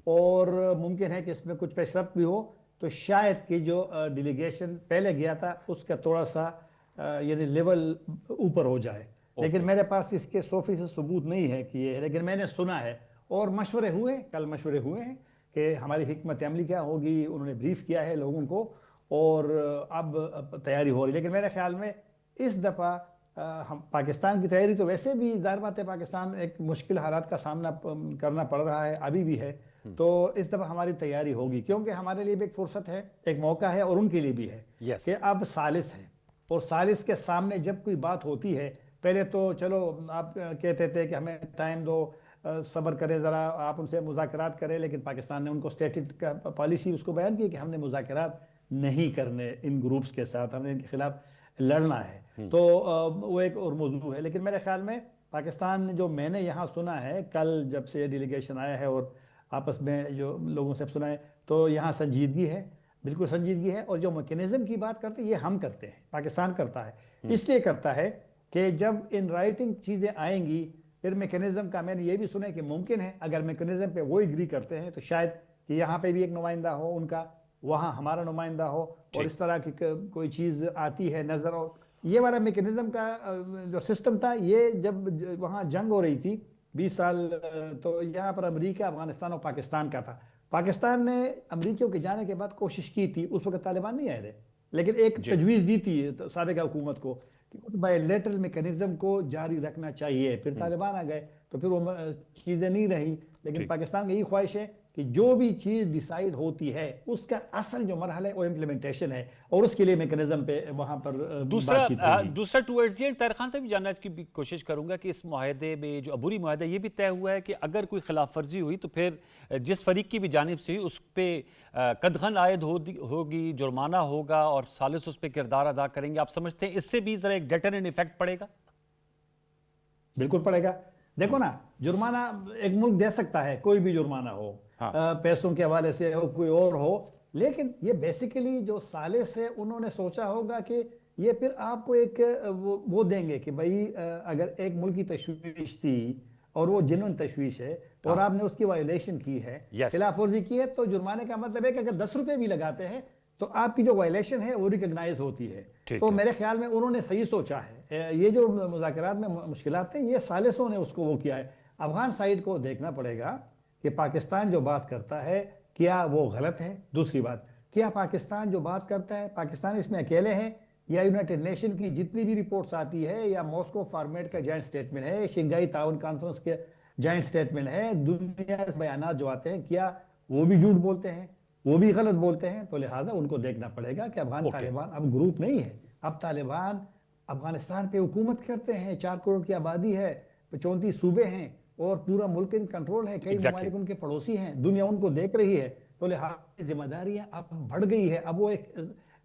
اور ممکن ہے کہ اس میں کچھ پیش رفت بھی ہو، تو شاید کہ جو ڈیلیگیشن پہلے گیا تھا اس کا تھوڑا سا یعنی لیول اوپر ہو جائے، لیکن میرے پاس اس کے 100% ثبوت نہیں ہے کہ یہ ہے، لیکن میں نے سنا ہے اور مشورے ہوئے، کل مشورے ہوئے ہیں کہ ہماری حکمت عملی کیا ہوگی، انہوں نے بریف کیا ہے لوگوں کو اور اب تیاری ہو رہی ہے، لیکن میرے خیال میں اس دفعہ ہم پاکستان کی تیاری تو ویسے بھی ظاہر بات ہے، پاکستان ایک مشکل حالات کا سامنا کرنا پڑ رہا ہے، ابھی بھی ہے، تو اس دفعہ ہماری تیاری ہوگی کیونکہ ہمارے لیے بھی ایک فرصت ہے، ایک موقع ہے، اور ان کے لیے بھی ہے کہ اب ثالث ہے، اور ثالث کے سامنے جب کوئی بات ہوتی ہے، پہلے تو چلو آپ کہتے تھے کہ ہمیں ٹائم دو، صبر کریں ذرا، آپ ان سے مذاکرات کریں، لیکن پاکستان نے ان کو اسٹیٹڈ پالیسی اس کو بیان کی کہ ہم نے مذاکرات نہیں کرنے ان گروپس کے ساتھ، ہم نے ان کے خلاف لڑنا ہے، تو وہ ایک اور موضوع ہے، لیکن میرے خیال میں پاکستان جو میں نے یہاں سنا ہے کل جب سے ڈیلیگیشن آیا ہے اور آپس میں جو لوگوں سے سنا ہے، تو یہاں سنجیدگی ہے، بالکل سنجیدگی ہے. اور جو میکنزم کی بات کرتے ہیں یہ ہم کرتے ہیں, پاکستان کرتا ہے. اس لیے کرتا ہے کہ جب ان رائٹنگ چیزیں آئیں گی پھر میکنزم کا, میں نے یہ بھی سنا ہے کہ ممکن ہے اگر میکنزم پہ وہ اگری کرتے ہیں تو شاید کہ یہاں پہ بھی ایک نمائندہ ہو ان کا, وہاں ہمارا نمائندہ ہو, اور اس طرح کی کوئی چیز آتی ہے نظر. اور یہ والا میکنزم کا جو سسٹم تھا, یہ جب وہاں جنگ ہو رہی تھی 20 سال, تو یہاں پر امریکہ, افغانستان اور پاکستان کا تھا. پاکستان نے امریکیوں کے جانے کے بعد کوشش کی تھی, اس وقت طالبان نہیں آئے تھے, لیکن ایک تجویز دی تھی سابقہ حکومت کو کہ بائی لیٹرل میکنزم کو جاری رکھنا چاہیے. پھر طالبان آ گئے تو پھر وہ چیزیں نہیں رہی. لیکن پاکستان کی یہی خواہش ہے کہ جو بھی چیز ڈیسائیڈ ہوتی ہے اس کا اصل جو مرحلہ ہے وہ امپلیمنٹیشن ہے, اور اس کے لیے میکنزم پہ وہاں پر دوسرا ٹورڈز یہ طاہر خان سے بھی جاننا کی بھی کوشش کروں گا کہ اس معاہدے میں جو عبوری معاہدہ یہ بھی طے ہوا ہے کہ اگر کوئی خلاف ورزی ہوئی تو پھر جس فریق کی بھی جانب سے ہوئی اس پہ قدغن عائد ہوگی, جرمانہ ہوگا, اور ثالث اس پہ کردار ادا کریں گے. آپ سمجھتے ہیں اس سے بھی ذرا ایک ڈیٹرنٹ ایفیکٹ پڑے گا؟ بالکل پڑے گا. دیکھو نا, جرمانہ ایک ملک دے سکتا ہے, کوئی بھی جرمانہ ہو, پیسوں کے حوالے سے ہو, کوئی اور ہو, لیکن یہ بیسیکلی جو ثالث ہے انہوں نے سوچا ہوگا کہ یہ پھر آپ کو ایک وہ دیں گے کہ بھائی اگر ایک ملک کی تشویش تھی اور وہ جنون تشویش ہے اور آپ نے اس کی وائلیشن کی ہے, خلاف ورزی کی ہے, تو جرمانے کا مطلب ہے کہ اگر 10 روپے بھی لگاتے ہیں تو آپ کی جو وائلیشن ہے وہ ریکگنائز ہوتی ہے. تو میرے خیال میں انہوں نے صحیح سوچا ہے. یہ جو مذاکرات میں مشکلات ہیں یہ ثالثوں نے اس کو وہ کیا ہے. افغان سائیڈ کو دیکھنا پڑے گا کہ پاکستان جو بات کرتا ہے کیا وہ غلط ہے. دوسری بات, کیا پاکستان جو بات کرتا ہے پاکستان اس میں اکیلے ہیں, یا یونائٹڈ نیشن کی جتنی بھی رپورٹس آتی ہے, یا ماسکو فارمیٹ کا جوائنٹ سٹیٹمنٹ ہے, شنگھائی تعاون کانفرنس کے جوائنٹ سٹیٹمنٹ ہے, دنیا سے بیانات جو آتے ہیں کیا وہ بھی جھوٹ بولتے ہیں, وہ بھی غلط بولتے ہیں. تو لہٰذا ان کو دیکھنا پڑے گا کہ افغان طالبان اب گروپ نہیں ہے. اب طالبان افغانستان پہ حکومت کرتے ہیں, 4 کروڑ کی آبادی ہے, 34 صوبے ہیں, اور پورا ملک ان کنٹرول ہے, کئی ممالک ان کے پڑوسی ہیں, دنیا ان کو دیکھ رہی ہے. تو لہٰذا ذمہ داریاں اب بڑھ گئی ہے. اب وہ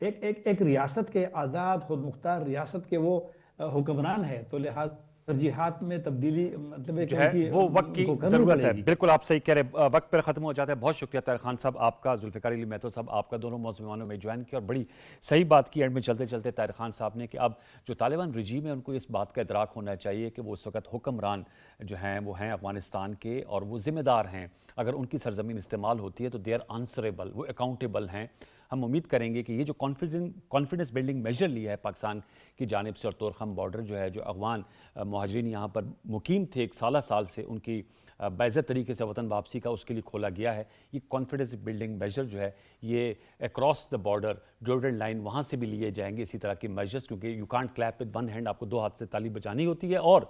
ایک ریاست کے آزاد خود مختار ریاست کے وہ حکمران ہے. تو لہٰذا ترجیحات میں تبدیلی مطلب جو ہے وہ وقت کی ضرورت ہے. بالکل آپ صحیح کہہ رہے, وقت پر ختم ہو جاتا ہے. بہت شکریہ طاہر خان صاحب آپ کا, ذوالفقار علی مہتو صاحب آپ کا, دونوں موضوعوں میں جوائن کیا, اور بڑی صحیح بات کی اینڈ میں چلتے چلتے طاہر خان صاحب نے کہ اب جو طالبان رجیم ہے ان کو اس بات کا ادراک ہونا چاہیے کہ وہ اس وقت حکمران جو ہیں وہ ہیں افغانستان کے, اور وہ ذمہ دار ہیں. اگر ان کی سرزمین استعمال ہوتی ہے تو دے آر آنسریبل, وہ اکاؤنٹیبل ہیں. ہم امید کریں گے کہ یہ جو کانفیڈنس بلڈنگ میجر لیا ہے پاکستان کی جانب سے, اور طورخم بارڈر جو ہے, جو افغان مہاجرین یہاں پر مقیم تھے 1 سال سے, ان کی باعزت طریقے سے وطن واپسی کا اس کے لیے کھولا گیا ہے. یہ کانفیڈنس بلڈنگ میجر جو ہے یہ across the border Jordan line وہاں سے بھی لیے جائیں گے, اسی طرح کے میجرز, کیونکہ you can't clip with one hand, آپ کو 2 ہاتھ سے تالی بجانی ہوتی ہے. اور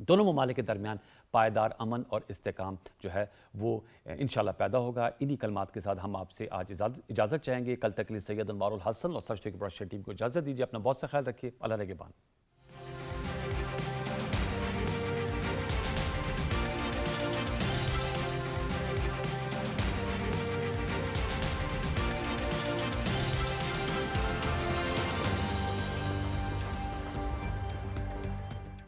دونوں ممالک کے درمیان پائیدار امن اور استحکام جو ہے وہ انشاءاللہ پیدا ہوگا. انہی کلمات کے ساتھ ہم آپ سے آج اجازت چاہیں گے. کل تک کے لیے سید انوار الحسن اور سچ ٹو کی براڈکاسٹنگ ٹیم کو اجازت دیجیے. اپنا بہت سا خیال رکھیے. اللہ نگہبان.